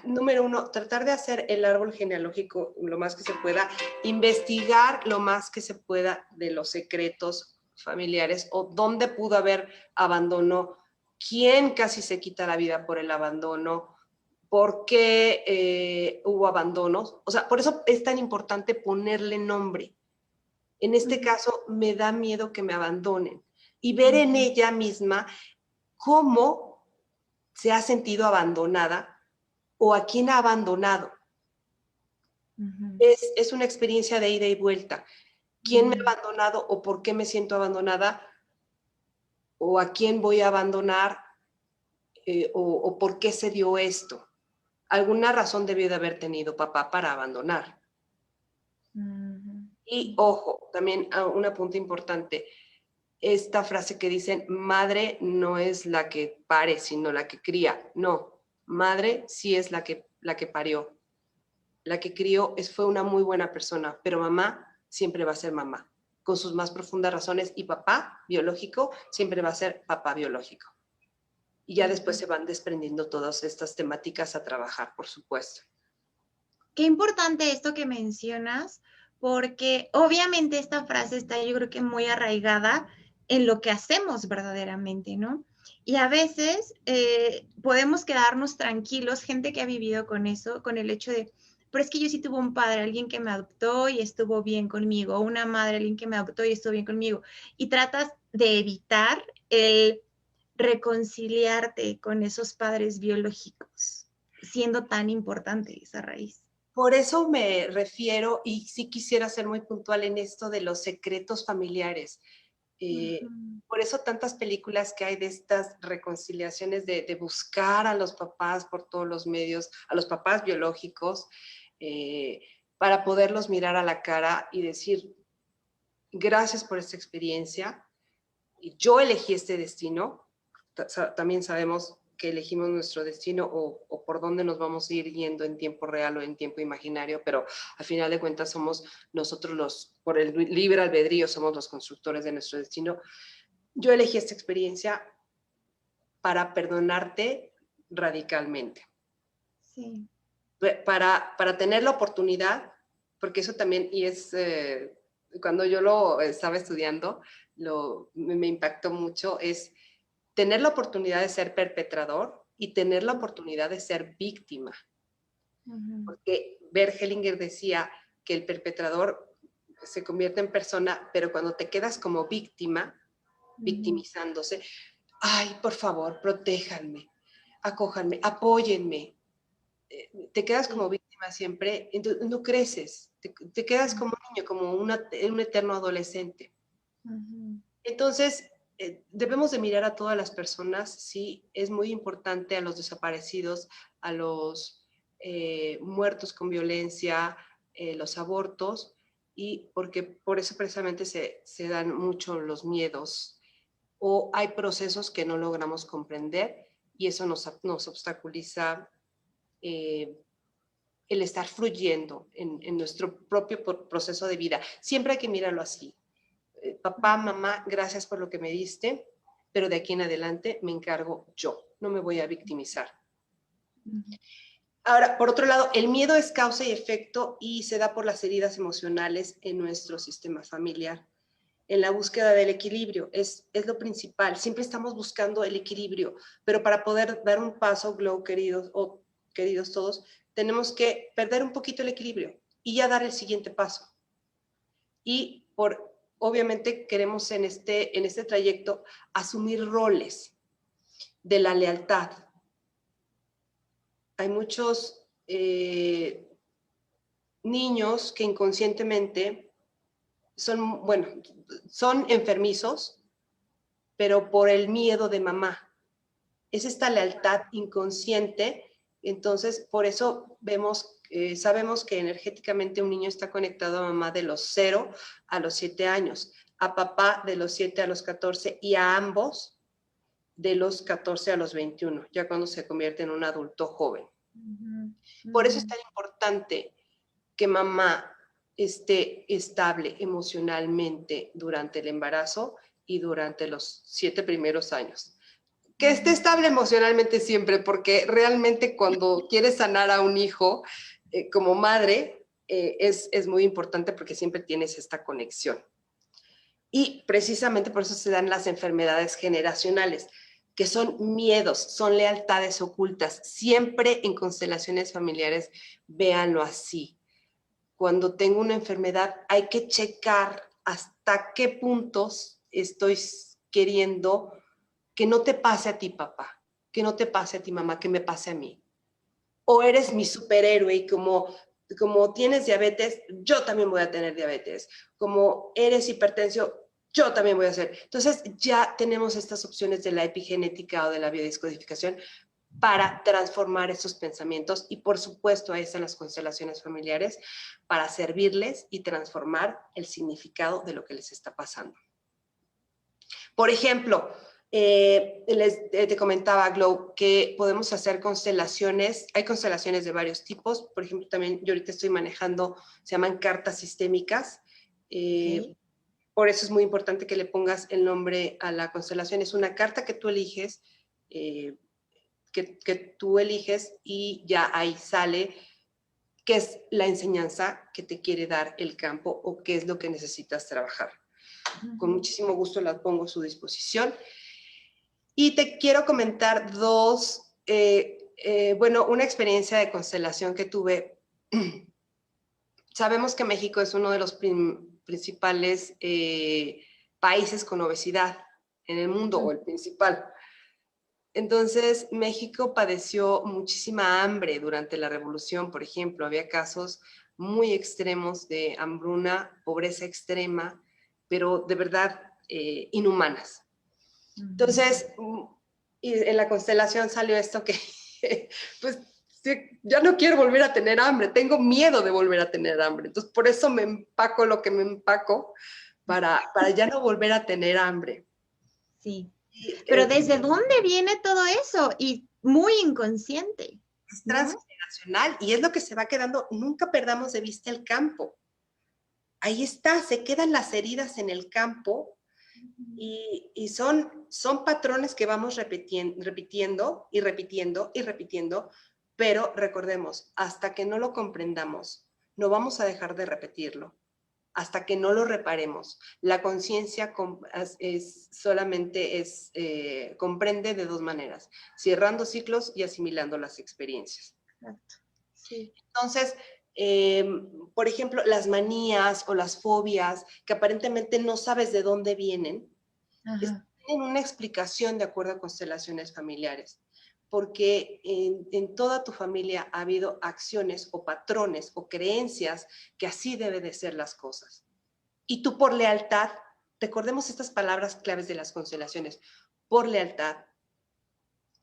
número uno, tratar de hacer el árbol genealógico lo más que se pueda, investigar lo más que se pueda de los secretos familiares o dónde pudo haber abandono, quién casi se quita la vida por el abandono, por qué hubo abandonos. O sea, por eso es tan importante ponerle nombre. En este caso, me da miedo que me abandonen y ver en ella misma cómo se ha sentido abandonada o a quién ha abandonado. Es una experiencia de ida y vuelta. ¿Quién me ha abandonado o por qué me siento abandonada? ¿O a quién voy a abandonar? O por qué se dio esto. Alguna razón debió de haber tenido papá para abandonar. Y ojo, también un apunte importante. Esta frase que dicen, madre no es la que pare, sino la que cría. No, madre sí es la que parió. La que crió fue una muy buena persona, pero mamá siempre va a ser mamá, con sus más profundas razones, y papá biológico siempre va a ser papá biológico. Y ya después se van desprendiendo todas estas temáticas a trabajar, por supuesto. Qué importante esto que mencionas, porque obviamente esta frase está, yo creo que muy arraigada en lo que hacemos verdaderamente, ¿no? Y a veces podemos quedarnos tranquilos, gente que ha vivido con eso, con el hecho de, pero es que yo sí tuve un padre, alguien que me adoptó y estuvo bien conmigo, o una madre, alguien que me adoptó y estuvo bien conmigo, y tratas de evitar el reconciliarte con esos padres biológicos, siendo tan importante esa raíz. Por eso me refiero, y sí quisiera ser muy puntual en esto de los secretos familiares. Por eso tantas películas que hay de estas reconciliaciones, de buscar a los papás por todos los medios, a los papás biológicos, para poderlos mirar a la cara y decir, gracias por esta experiencia, yo elegí este destino, también sabemos que elegimos nuestro destino o por dónde nos vamos a ir yendo en tiempo real o en tiempo imaginario, pero al final de cuentas somos nosotros por el libre albedrío, somos los constructores de nuestro destino. Yo elegí esta experiencia para perdonarte radicalmente. Sí. Para tener la oportunidad, porque eso también, y es, cuando yo lo estaba estudiando, me impactó mucho, es tener la oportunidad de ser perpetrador y tener la oportunidad de ser víctima. Porque Bert Hellinger decía que el perpetrador se convierte en persona, pero cuando te quedas como víctima, victimizándose, ay, por favor, protéjanme, acójanme, apóyenme. Te quedas como víctima siempre, entonces no creces, te quedas como un niño, como un eterno adolescente. Entonces, debemos de mirar a todas las personas, sí, es muy importante a los desaparecidos, a los muertos con violencia, los abortos, y porque por eso precisamente se dan mucho los miedos, o hay procesos que no logramos comprender y eso nos obstaculiza el estar fluyendo en nuestro propio proceso de vida. Siempre hay que mirarlo así. Papá, mamá, gracias por lo que me diste, pero de aquí en adelante me encargo yo, no me voy a victimizar. Ahora, por otro lado, el miedo es causa y efecto y se da por las heridas emocionales en nuestro sistema familiar. En la búsqueda del equilibrio es lo principal. Siempre estamos buscando el equilibrio, pero para poder dar un paso, Glow, queridos, o queridos todos, tenemos que perder un poquito el equilibrio y ya dar el siguiente paso. Y obviamente queremos en este trayecto asumir roles de la lealtad. Hay muchos niños que inconscientemente son enfermizos, pero por el miedo de mamá. Es esta lealtad inconsciente. Entonces, por eso sabemos que energéticamente un niño está conectado a mamá de los 0 a los 7 años, a papá de los 7 a los 14 y a ambos de los 14 a los 21, ya cuando se convierte en un adulto joven. Por eso es tan importante que mamá esté estable emocionalmente durante el embarazo y durante los 7 primeros años. Que esté estable emocionalmente siempre, porque realmente cuando quieres sanar a un hijo como madre, es muy importante porque siempre tienes esta conexión. Y precisamente por eso se dan las enfermedades generacionales, que son miedos, son lealtades ocultas. Siempre en constelaciones familiares, véanlo así. Cuando tengo una enfermedad, hay que checar hasta qué puntos estoy queriendo que no te pase a ti, papá, que no te pase a ti, mamá, que me pase a mí. O eres mi superhéroe y como tienes diabetes, yo también voy a tener diabetes. Como eres hipertenso, yo también voy a hacer. Entonces ya tenemos estas opciones de la epigenética o de la biodescodificación para transformar esos pensamientos y por supuesto ahí están las constelaciones familiares para servirles y transformar el significado de lo que les está pasando. Por ejemplo, te comentaba, Glow, que podemos hacer constelaciones. Hay constelaciones de varios tipos. Por ejemplo, también yo ahorita estoy manejando, se llaman cartas sistémicas. Okay. Por eso es muy importante que le pongas el nombre a la constelación. Es una carta que tú eliges, que tú eliges y ya ahí sale qué es la enseñanza que te quiere dar el campo o qué es lo que necesitas trabajar. Con muchísimo gusto la pongo a su disposición. Y te quiero comentar una experiencia de constelación que tuve. Sabemos que México es uno de los principales países con obesidad en el mundo, o el principal. Entonces, México padeció muchísima hambre durante la revolución, por ejemplo. Había casos muy extremos de hambruna, pobreza extrema, pero de verdad inhumanas. Entonces, en la constelación salió esto que, pues, ya no quiero volver a tener hambre, tengo miedo de volver a tener hambre. Entonces, por eso me empaco lo que me empaco, para ya no volver a tener hambre. Sí. Pero ¿desde dónde viene todo eso? Y muy inconsciente. Es transgeneracional y es lo que se va quedando. Nunca perdamos de vista el campo. Ahí está, se quedan las heridas en el campo y son patrones que vamos repitiendo y repitiendo y repitiendo, pero recordemos, hasta que no lo comprendamos, no vamos a dejar de repetirlo, hasta que no lo reparemos. La conciencia solamente comprende de dos maneras, cerrando ciclos y asimilando las experiencias. Exacto. Sí. Entonces, por ejemplo, las manías o las fobias que aparentemente no sabes de dónde vienen, tienen una explicación de acuerdo a constelaciones familiares, porque en toda tu familia ha habido acciones o patrones o creencias que así deben de ser las cosas. Y tú por lealtad, recordemos estas palabras claves de las constelaciones, por lealtad,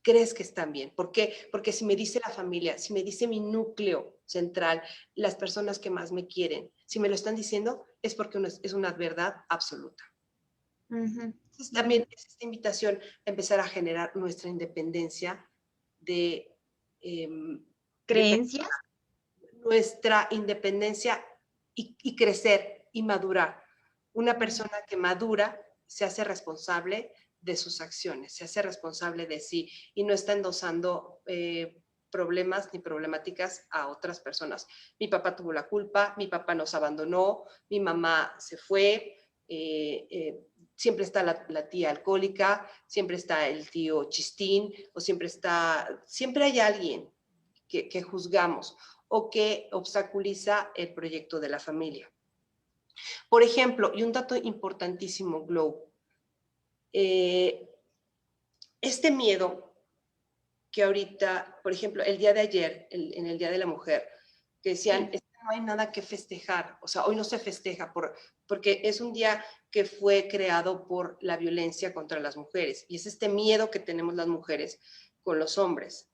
crees que están bien. ¿Por qué? Porque si me dice la familia, si me dice mi núcleo central, las personas que más me quieren, si me lo están diciendo, es porque es una verdad absoluta. Entonces, también es esta invitación a empezar a generar nuestra independencia de ¿Creencias? nuestra independencia y crecer y madurar. Una persona que madura se hace responsable de sus acciones, se hace responsable de sí y no está endosando problemas ni problemáticas a otras personas. Mi papá tuvo la culpa, mi papá nos abandonó, mi mamá se fue, siempre está la tía alcohólica, siempre está el tío chistín, o siempre hay alguien que juzgamos o que obstaculiza el proyecto de la familia. Por ejemplo, y un dato importantísimo, Glow, este miedo que ahorita, por ejemplo, el día de ayer, en el Día de la Mujer, que decían, es que no hay nada que festejar, o sea, hoy no se festeja porque es un día que fue creado por la violencia contra las mujeres, y es este miedo que tenemos las mujeres con los hombres.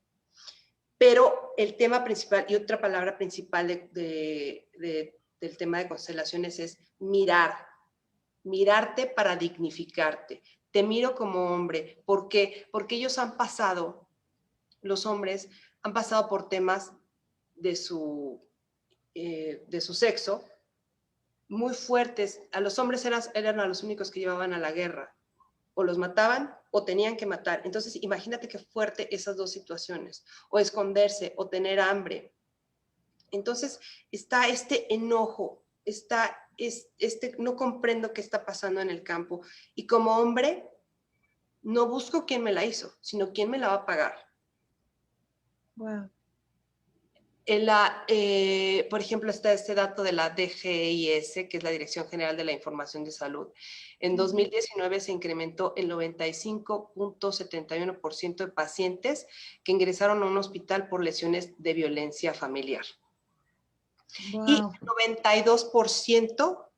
Pero el tema principal, y otra palabra principal del tema de constelaciones es mirar, mirarte para dignificarte. Te miro como hombre. ¿Por qué? Porque ellos han pasado, los hombres han pasado por temas de su sexo muy fuertes. A los hombres eran a los únicos que llevaban a la guerra. O los mataban o tenían que matar. Entonces, imagínate qué fuerte esas dos situaciones. O esconderse o tener hambre. Entonces, está este enojo, no comprendo qué está pasando en el campo. Y como hombre, no busco quién me la hizo, sino quién me la va a pagar. Wow. Por ejemplo, está este dato de la DGIS, que es la Dirección General de la Información de Salud. En 2019 se incrementó el 95.71% de pacientes que ingresaron a un hospital por lesiones de violencia familiar. Wow. Y el 92%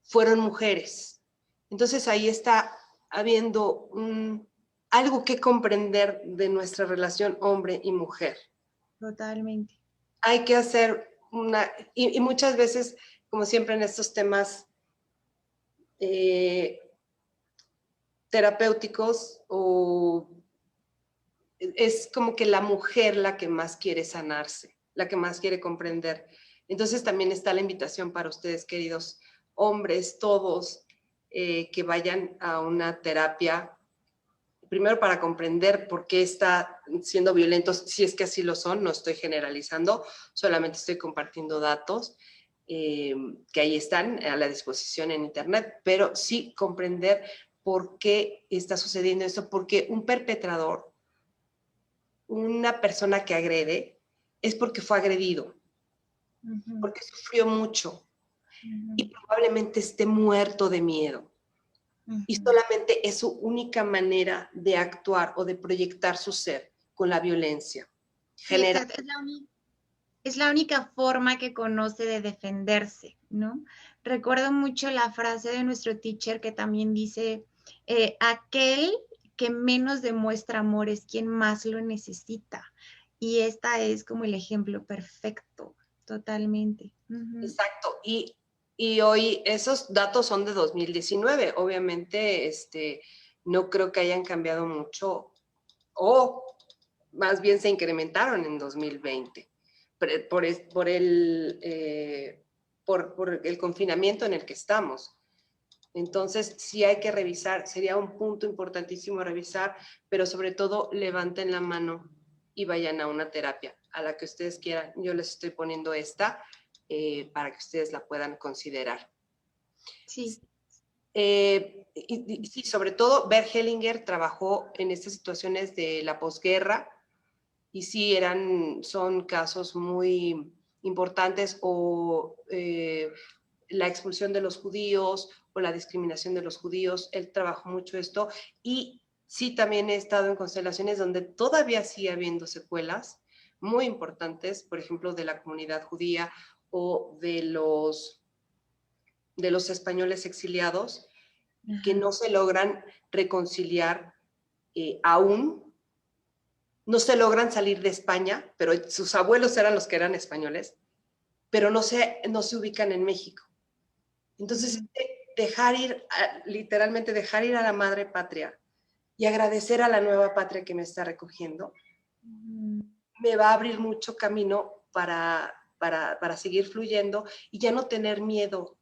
fueron mujeres. Entonces ahí está habiendo algo que comprender de nuestra relación hombre y mujer. Totalmente. Hay que hacer y muchas veces, como siempre en estos temas terapéuticos, es como que la mujer la que más quiere sanarse, la que más quiere comprender. Entonces también está la invitación para ustedes, queridos hombres, todos, que vayan a una terapia, primero para comprender por qué está siendo violentos, si es que así lo son, no estoy generalizando, solamente estoy compartiendo datos que ahí están a la disposición en internet, pero sí comprender por qué está sucediendo esto, porque un perpetrador, una persona que agrede, es porque fue agredido, porque sufrió mucho y probablemente esté muerto de miedo. Y solamente es su única manera de actuar o de proyectar su ser con la violencia. Sí, es la única forma que conoce de defenderse, ¿no? Recuerdo mucho la frase de nuestro teacher que también dice, aquel que menos demuestra amor es quien más lo necesita. Y esta es como el ejemplo perfecto, totalmente. Exacto. Y hoy esos datos son de 2019. Obviamente, no creo que hayan cambiado mucho o más bien se incrementaron en 2020 por el confinamiento en el que estamos. Entonces, sí hay que revisar, sería un punto importantísimo revisar, pero sobre todo levanten la mano y vayan a una terapia, a la que ustedes quieran. Yo les estoy poniendo esta para que ustedes la puedan considerar. Sí. Y sí, sobre todo, Bert Hellinger trabajó en estas situaciones de la posguerra y sí, son casos muy importantes o la expulsión de los judíos o la discriminación de los judíos. Él trabajó mucho esto y sí, también he estado en constelaciones donde todavía sigue habiendo secuelas muy importantes, por ejemplo, de la comunidad judía o de los españoles exiliados que no se logran reconciliar aún no se logran salir de España, pero sus abuelos eran los que eran españoles, pero no se ubican en México. Entonces, dejar ir, literalmente dejar ir a la madre patria y agradecer a la nueva patria que me está recogiendo, me va a abrir mucho camino para seguir fluyendo y ya no tener miedo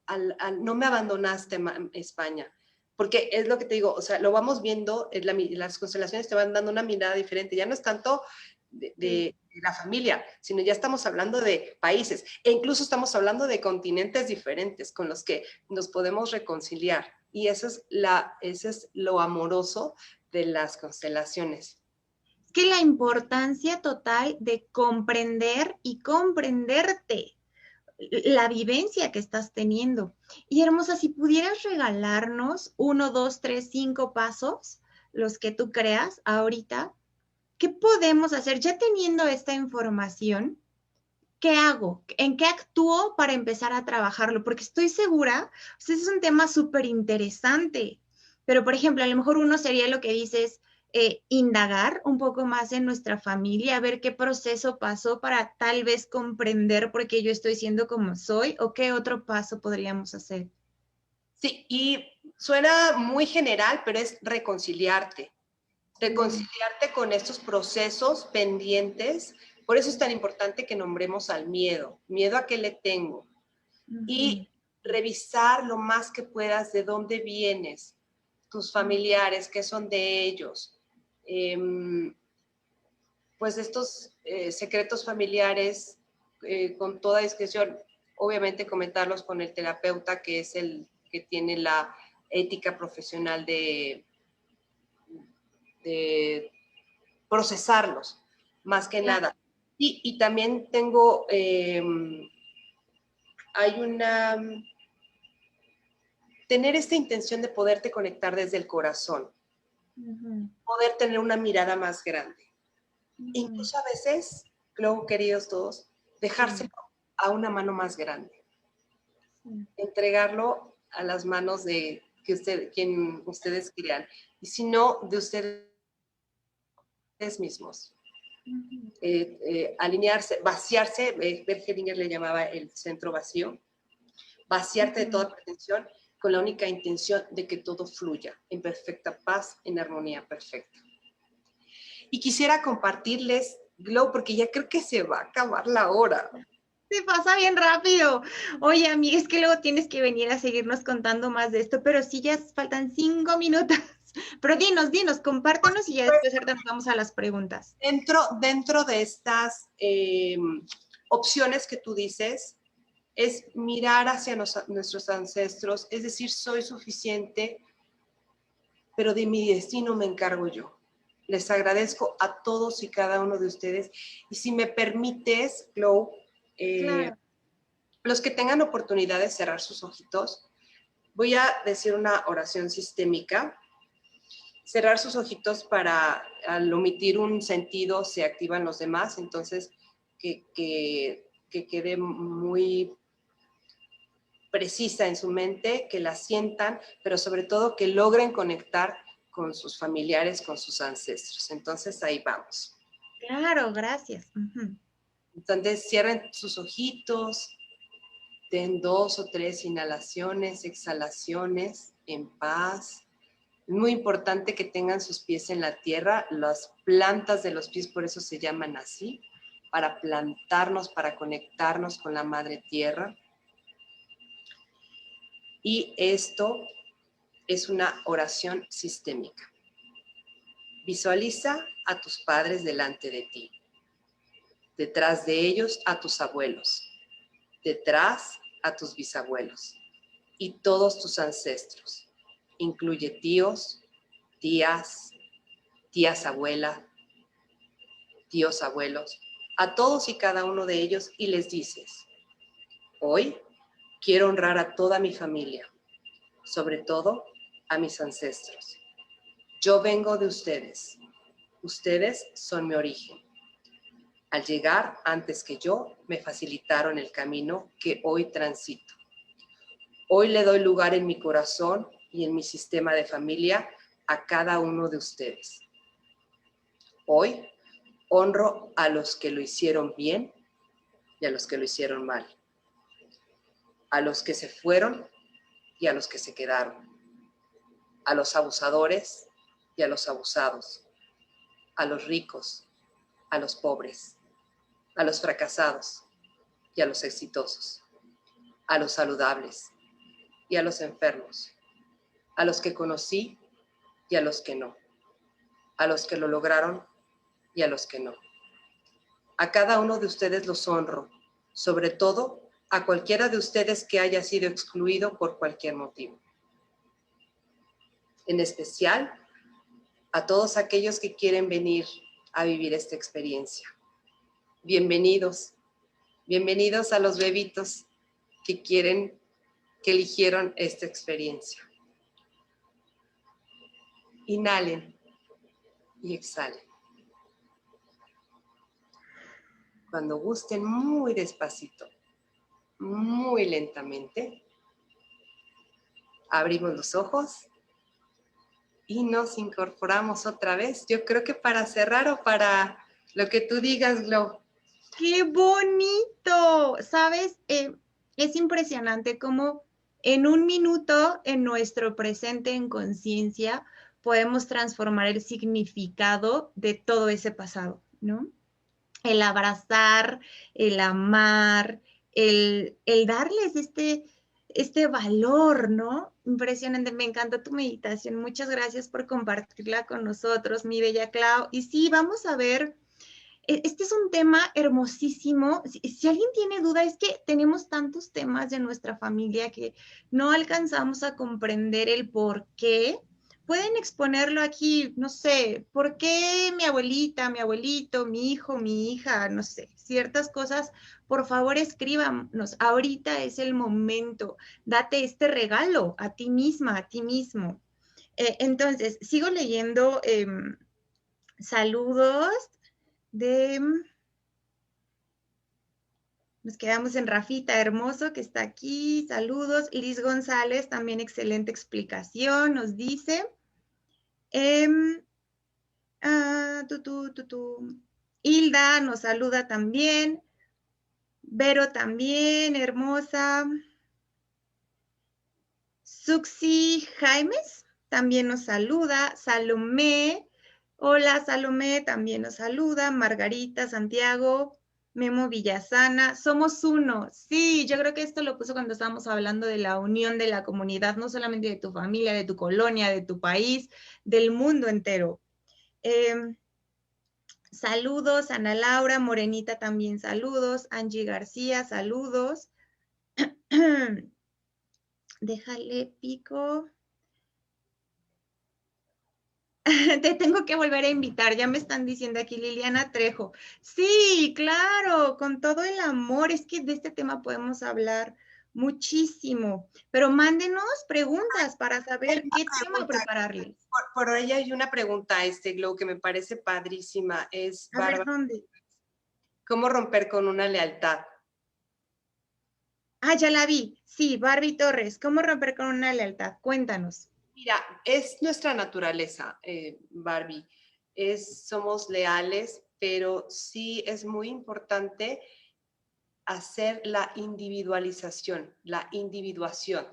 no me abandonaste, España. Porque es lo que te digo, o sea, lo vamos viendo, las constelaciones te van dando una mirada diferente, ya no es tanto de la familia, sino ya estamos hablando de países, e incluso estamos hablando de continentes diferentes con los que nos podemos reconciliar. Y eso es lo amoroso de las constelaciones. Es que la importancia total de comprender y comprenderte, la vivencia que estás teniendo. Y hermosa, si pudieras regalarnos 1, 2, 3, 5 pasos, los que tú creas ahorita, ¿qué podemos hacer ya teniendo esta información? ¿Qué hago? ¿En qué actúo para empezar a trabajarlo? Porque estoy segura, o sea, es un tema súper interesante, pero por ejemplo, a lo mejor uno sería lo que dices, indagar un poco más en nuestra familia, ver qué proceso pasó para tal vez comprender por qué yo estoy siendo como soy o qué otro paso podríamos hacer. Sí, y suena muy general, pero es reconciliarte. Reconciliarte con estos procesos pendientes. Por eso es tan importante que nombremos al miedo. ¿Miedo a qué le tengo? Y revisar lo más que puedas de dónde vienes, tus familiares, qué son de ellos. Pues estos secretos familiares, con toda discreción, obviamente comentarlos con el terapeuta, que es el que tiene la ética profesional de procesarlos, más que nada. Y también tengo, tener esta intención de poderte conectar desde el corazón, poder tener una mirada más grande. Incluso a veces, luego, queridos todos, dejárselo a una mano más grande. Entregarlo a las manos de quien ustedes crean. Y si no, de ustedes mismos. Alinearse, vaciarse, Bert Hellinger le llamaba el centro vacío, vaciarte de toda pretensión con la única intención de que todo fluya en perfecta paz, en armonía perfecta. Y quisiera compartirles, Glow, porque ya creo que se va a acabar la hora. Se pasa bien rápido. Oye, amiga, es que luego tienes que venir a seguirnos contando más de esto, pero sí ya faltan 5 minutos. Pero dinos, compártenos y ya después ahorita nos vamos a las preguntas. Dentro de estas opciones que tú dices, es mirar hacia nuestros ancestros, es decir, soy suficiente, pero de mi destino me encargo yo. Les agradezco a todos y cada uno de ustedes. Y si me permites, Glow, Claro. los que tengan oportunidad de cerrar sus ojitos, voy a decir una oración sistémica. Cerrar sus ojitos para, al omitir un sentido, se activan los demás, entonces que quede muy precisa en su mente, que la sientan, pero sobre todo que logren conectar con sus familiares, con sus ancestros. Entonces ahí vamos. Claro, gracias. Entonces cierren sus ojitos, den 2 o 3 inhalaciones, exhalaciones en paz. Es muy importante que tengan sus pies en la tierra, las plantas de los pies por eso se llaman así, para plantarnos, para conectarnos con la madre tierra. Y esto es una oración sistémica. Visualiza a tus padres delante de ti, detrás de ellos a tus abuelos, detrás a tus bisabuelos y todos tus ancestros. Incluye tíos, tías, tías abuela, tíos abuelos, a todos y cada uno de ellos y les dices, hoy quiero honrar a toda mi familia, sobre todo a mis ancestros. Yo vengo de ustedes. Ustedes son mi origen. Al llegar antes que yo, me facilitaron el camino que hoy transito. Hoy le doy lugar en mi corazón y en mi sistema de familia a cada uno de ustedes. Hoy Honro a los que lo hicieron bien y a los que lo hicieron mal. A los que se fueron y a los que se quedaron. A los abusadores y a los abusados. A los ricos, a los pobres. A los fracasados y a los exitosos. A los saludables y a los enfermos. A los que conocí y a los que no. A los que lo lograron y a los que no. A cada uno de ustedes los honro, sobre todo a cualquiera de ustedes que haya sido excluido por cualquier motivo. En especial, a todos aquellos que quieren venir a vivir esta experiencia. Bienvenidos, bienvenidos a los bebitos que eligieron esta experiencia. Inhalen y exhalen. Cuando gusten, muy despacito, muy lentamente, abrimos los ojos y nos incorporamos otra vez. Yo creo que para cerrar o para lo que tú digas, Glo. ¡Qué bonito! ¿Sabes? Es impresionante cómo en un minuto, en nuestro presente en conciencia, podemos transformar el significado de todo ese pasado, ¿no? El abrazar, el amar, el darles este valor, ¿no? Impresionante, me encantó tu meditación. Muchas gracias por compartirla con nosotros, mi bella Clau. Y sí, vamos a ver, este es un tema hermosísimo. Si alguien tiene duda, es que tenemos tantos temas de nuestra familia que no alcanzamos a comprender el por qué. Pueden exponerlo aquí, no sé, ¿por qué mi abuelita, mi abuelito, mi hijo, mi hija, no sé, ciertas cosas? Por favor, escríbanos. Ahorita es el momento. Date este regalo a ti misma, a ti mismo. Entonces, sigo leyendo saludos de... Nos quedamos en Rafita Hermoso, que está aquí. Saludos. Liz González, también excelente explicación, nos dice. Hilda nos saluda también. Vero también, hermosa. Suxi Jaimes también nos saluda. Salomé, hola Salomé, también nos saluda. Margarita Santiago, Memo Villasana, somos uno. Sí, yo creo que esto lo puso cuando estábamos hablando de la unión de la comunidad, no solamente de tu familia, de tu colonia, de tu país, del mundo entero. Saludos, Ana Laura, Morenita también saludos, Angie García, saludos. Déjale pico. Te tengo que volver a invitar, ya me están diciendo aquí Liliana Trejo. Sí, claro, con todo el amor, es que de este tema podemos hablar muchísimo, pero mándenos preguntas para saber qué tema prepararles. Por ahí hay una pregunta, Glo, que me parece padrísima. Es, a ver, ¿dónde? ¿Cómo romper con una lealtad? Ah, ya la vi. Sí, Barbie Torres, ¿cómo romper con una lealtad? Cuéntanos. Mira, es nuestra naturaleza, Barbie. Somos leales, pero sí es muy importante hacer la individualización, la individuación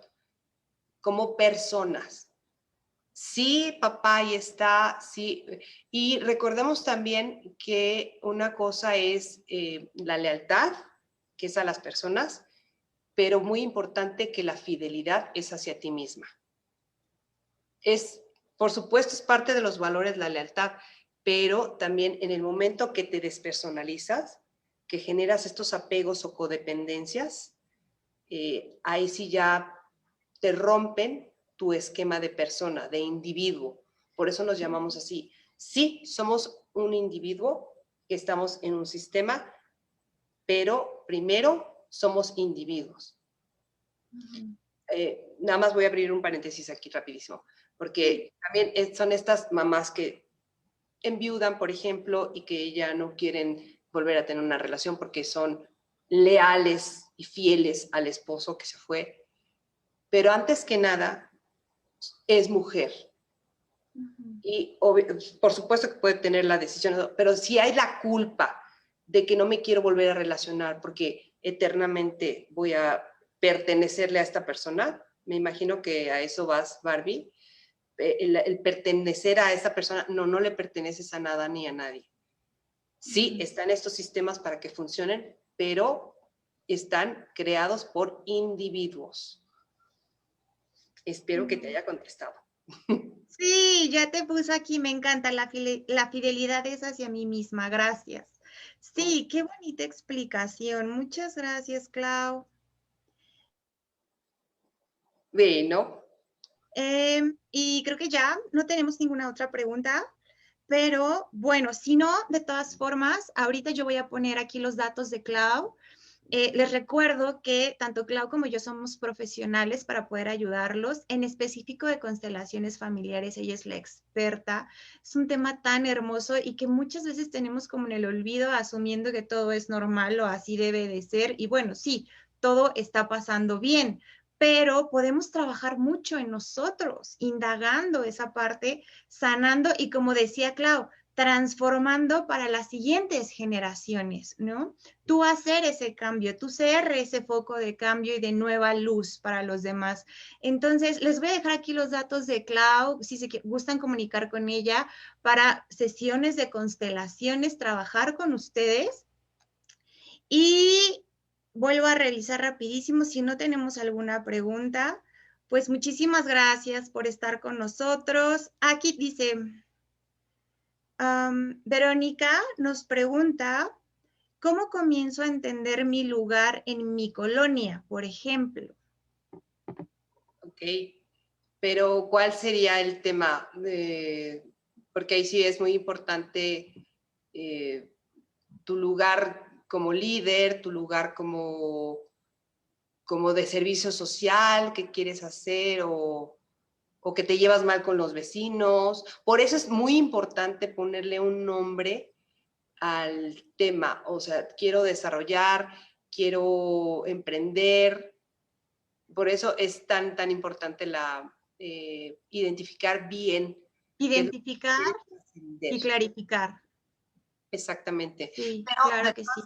como personas. Sí, papá, ahí está, sí. Y recordemos también que una cosa es la lealtad, que es a las personas, pero muy importante que la fidelidad es hacia ti misma. Por supuesto, es parte de los valores la lealtad, pero también en el momento que te despersonalizas, que generas estos apegos o codependencias, ahí sí ya te rompen tu esquema de persona, de individuo. Por eso nos llamamos así. Sí, somos un individuo que estamos en un sistema, pero primero somos individuos. Nada más voy a abrir un paréntesis aquí rapidísimo, porque también son estas mamás que enviudan, por ejemplo, y que ya no quieren volver a tener una relación porque son leales y fieles al esposo que se fue. Pero antes que nada, es mujer. Ujú. Y por supuesto que puede tener la decisión, pero si hay la culpa de que no me quiero volver a relacionar porque eternamente voy a pertenecerle a esta persona, me imagino que a eso vas, Barbie, el pertenecer a esa persona, no, no le perteneces a nada ni a nadie. Sí, Ujú. están estos sistemas para que funcionen, pero están creados por individuos. Espero que te Ujú. haya contestado. Sí, ya te puse aquí, me encanta, la fidelidad es hacia mí misma, gracias. Sí, qué bonita explicación. Muchas gracias, Clau. Bueno, Y creo que ya no tenemos ninguna otra pregunta, pero bueno, si no, de todas formas, ahorita yo voy a poner aquí los datos de Clau. Les recuerdo que tanto Clau como yo somos profesionales para poder ayudarlos. En específico de constelaciones familiares, ella es la experta. Es un tema tan hermoso y que muchas veces tenemos como en el olvido, asumiendo que todo es normal o así debe de ser. Y bueno, sí, todo está pasando bien, pero podemos trabajar mucho en nosotros, indagando esa parte, sanando y como decía Clau, transformando para las siguientes generaciones, ¿no? Tú hacer ese cambio, tú ser ese foco de cambio y de nueva luz para los demás. Entonces, les voy a dejar aquí los datos de Clau, si se gustan comunicar con ella para sesiones de constelaciones, trabajar con ustedes. Y vuelvo a revisar rapidísimo, si no tenemos alguna pregunta, pues muchísimas gracias por estar con nosotros. Aquí dice, Verónica nos pregunta, ¿cómo comienzo a entender mi lugar en mi colonia, por ejemplo? ok. Pero ¿cuál sería el tema? Porque ahí sí es muy importante eh, tu lugar como líder, tu lugar como de servicio social, qué quieres hacer o que te llevas mal con los vecinos. Por eso es muy importante ponerle un nombre al tema. O sea, quiero desarrollar, quiero emprender. Por eso es tan importante identificar bien qué es lo que Identificar quieres trascender. y clarificar. Exactamente. Sí, Pero claro que sí.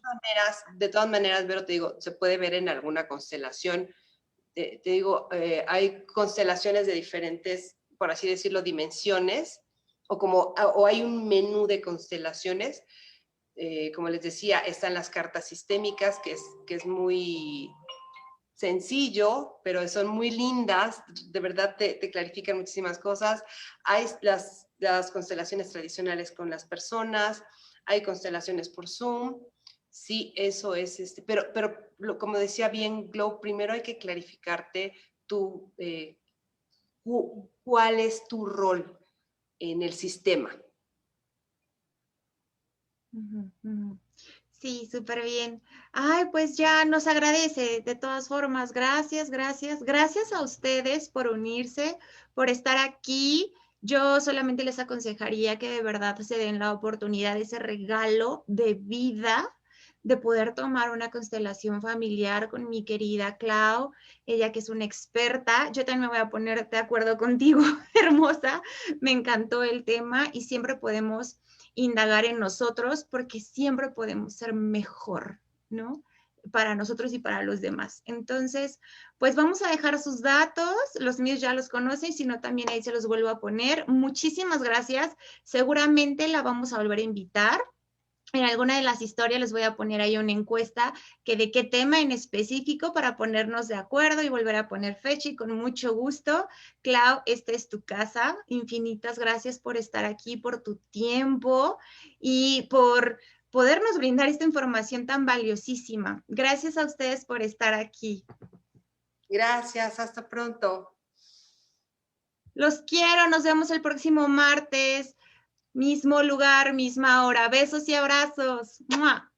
de todas maneras, Vero, te digo, se puede ver en alguna constelación. Te digo, hay constelaciones de diferentes, por así decirlo, dimensiones, o hay un menú de constelaciones. Como les decía, están las cartas sistémicas, que es muy sencillo, pero son muy lindas, de verdad te clarifican muchísimas cosas. Hay las constelaciones tradicionales con las personas, hay constelaciones por Zoom, sí, eso es, pero como decía bien Glow, primero hay que clarificarte tu, cuál es tu rol en el sistema. Ujú, ujú. Sí, súper bien. Ay, pues ya nos agradece de todas formas. Gracias, gracias. Gracias a ustedes por unirse, por estar aquí. Yo solamente les aconsejaría que de verdad se den la oportunidad, ese regalo de vida, de poder tomar una constelación familiar con mi querida Clau, ella que es una experta. Yo también me voy a poner de acuerdo contigo, hermosa. Me encantó el tema y siempre podemos indagar en nosotros porque siempre podemos ser mejor, ¿no? Para nosotros y para los demás. Entonces, pues vamos a dejar sus datos, los míos ya los conocen, si no también ahí se los vuelvo a poner. Muchísimas gracias, seguramente la vamos a volver a invitar. En alguna de las historias les voy a poner ahí una encuesta que de qué tema en específico para ponernos de acuerdo y volver a poner fecha y con mucho gusto. Clau, esta es tu casa. Infinitas gracias por estar aquí, por tu tiempo y por podernos brindar esta información tan valiosísima. Gracias a ustedes por estar aquí. Gracias, hasta pronto. Los quiero, nos vemos el próximo martes. Mismo lugar, misma hora. Besos y abrazos. ¡Mua!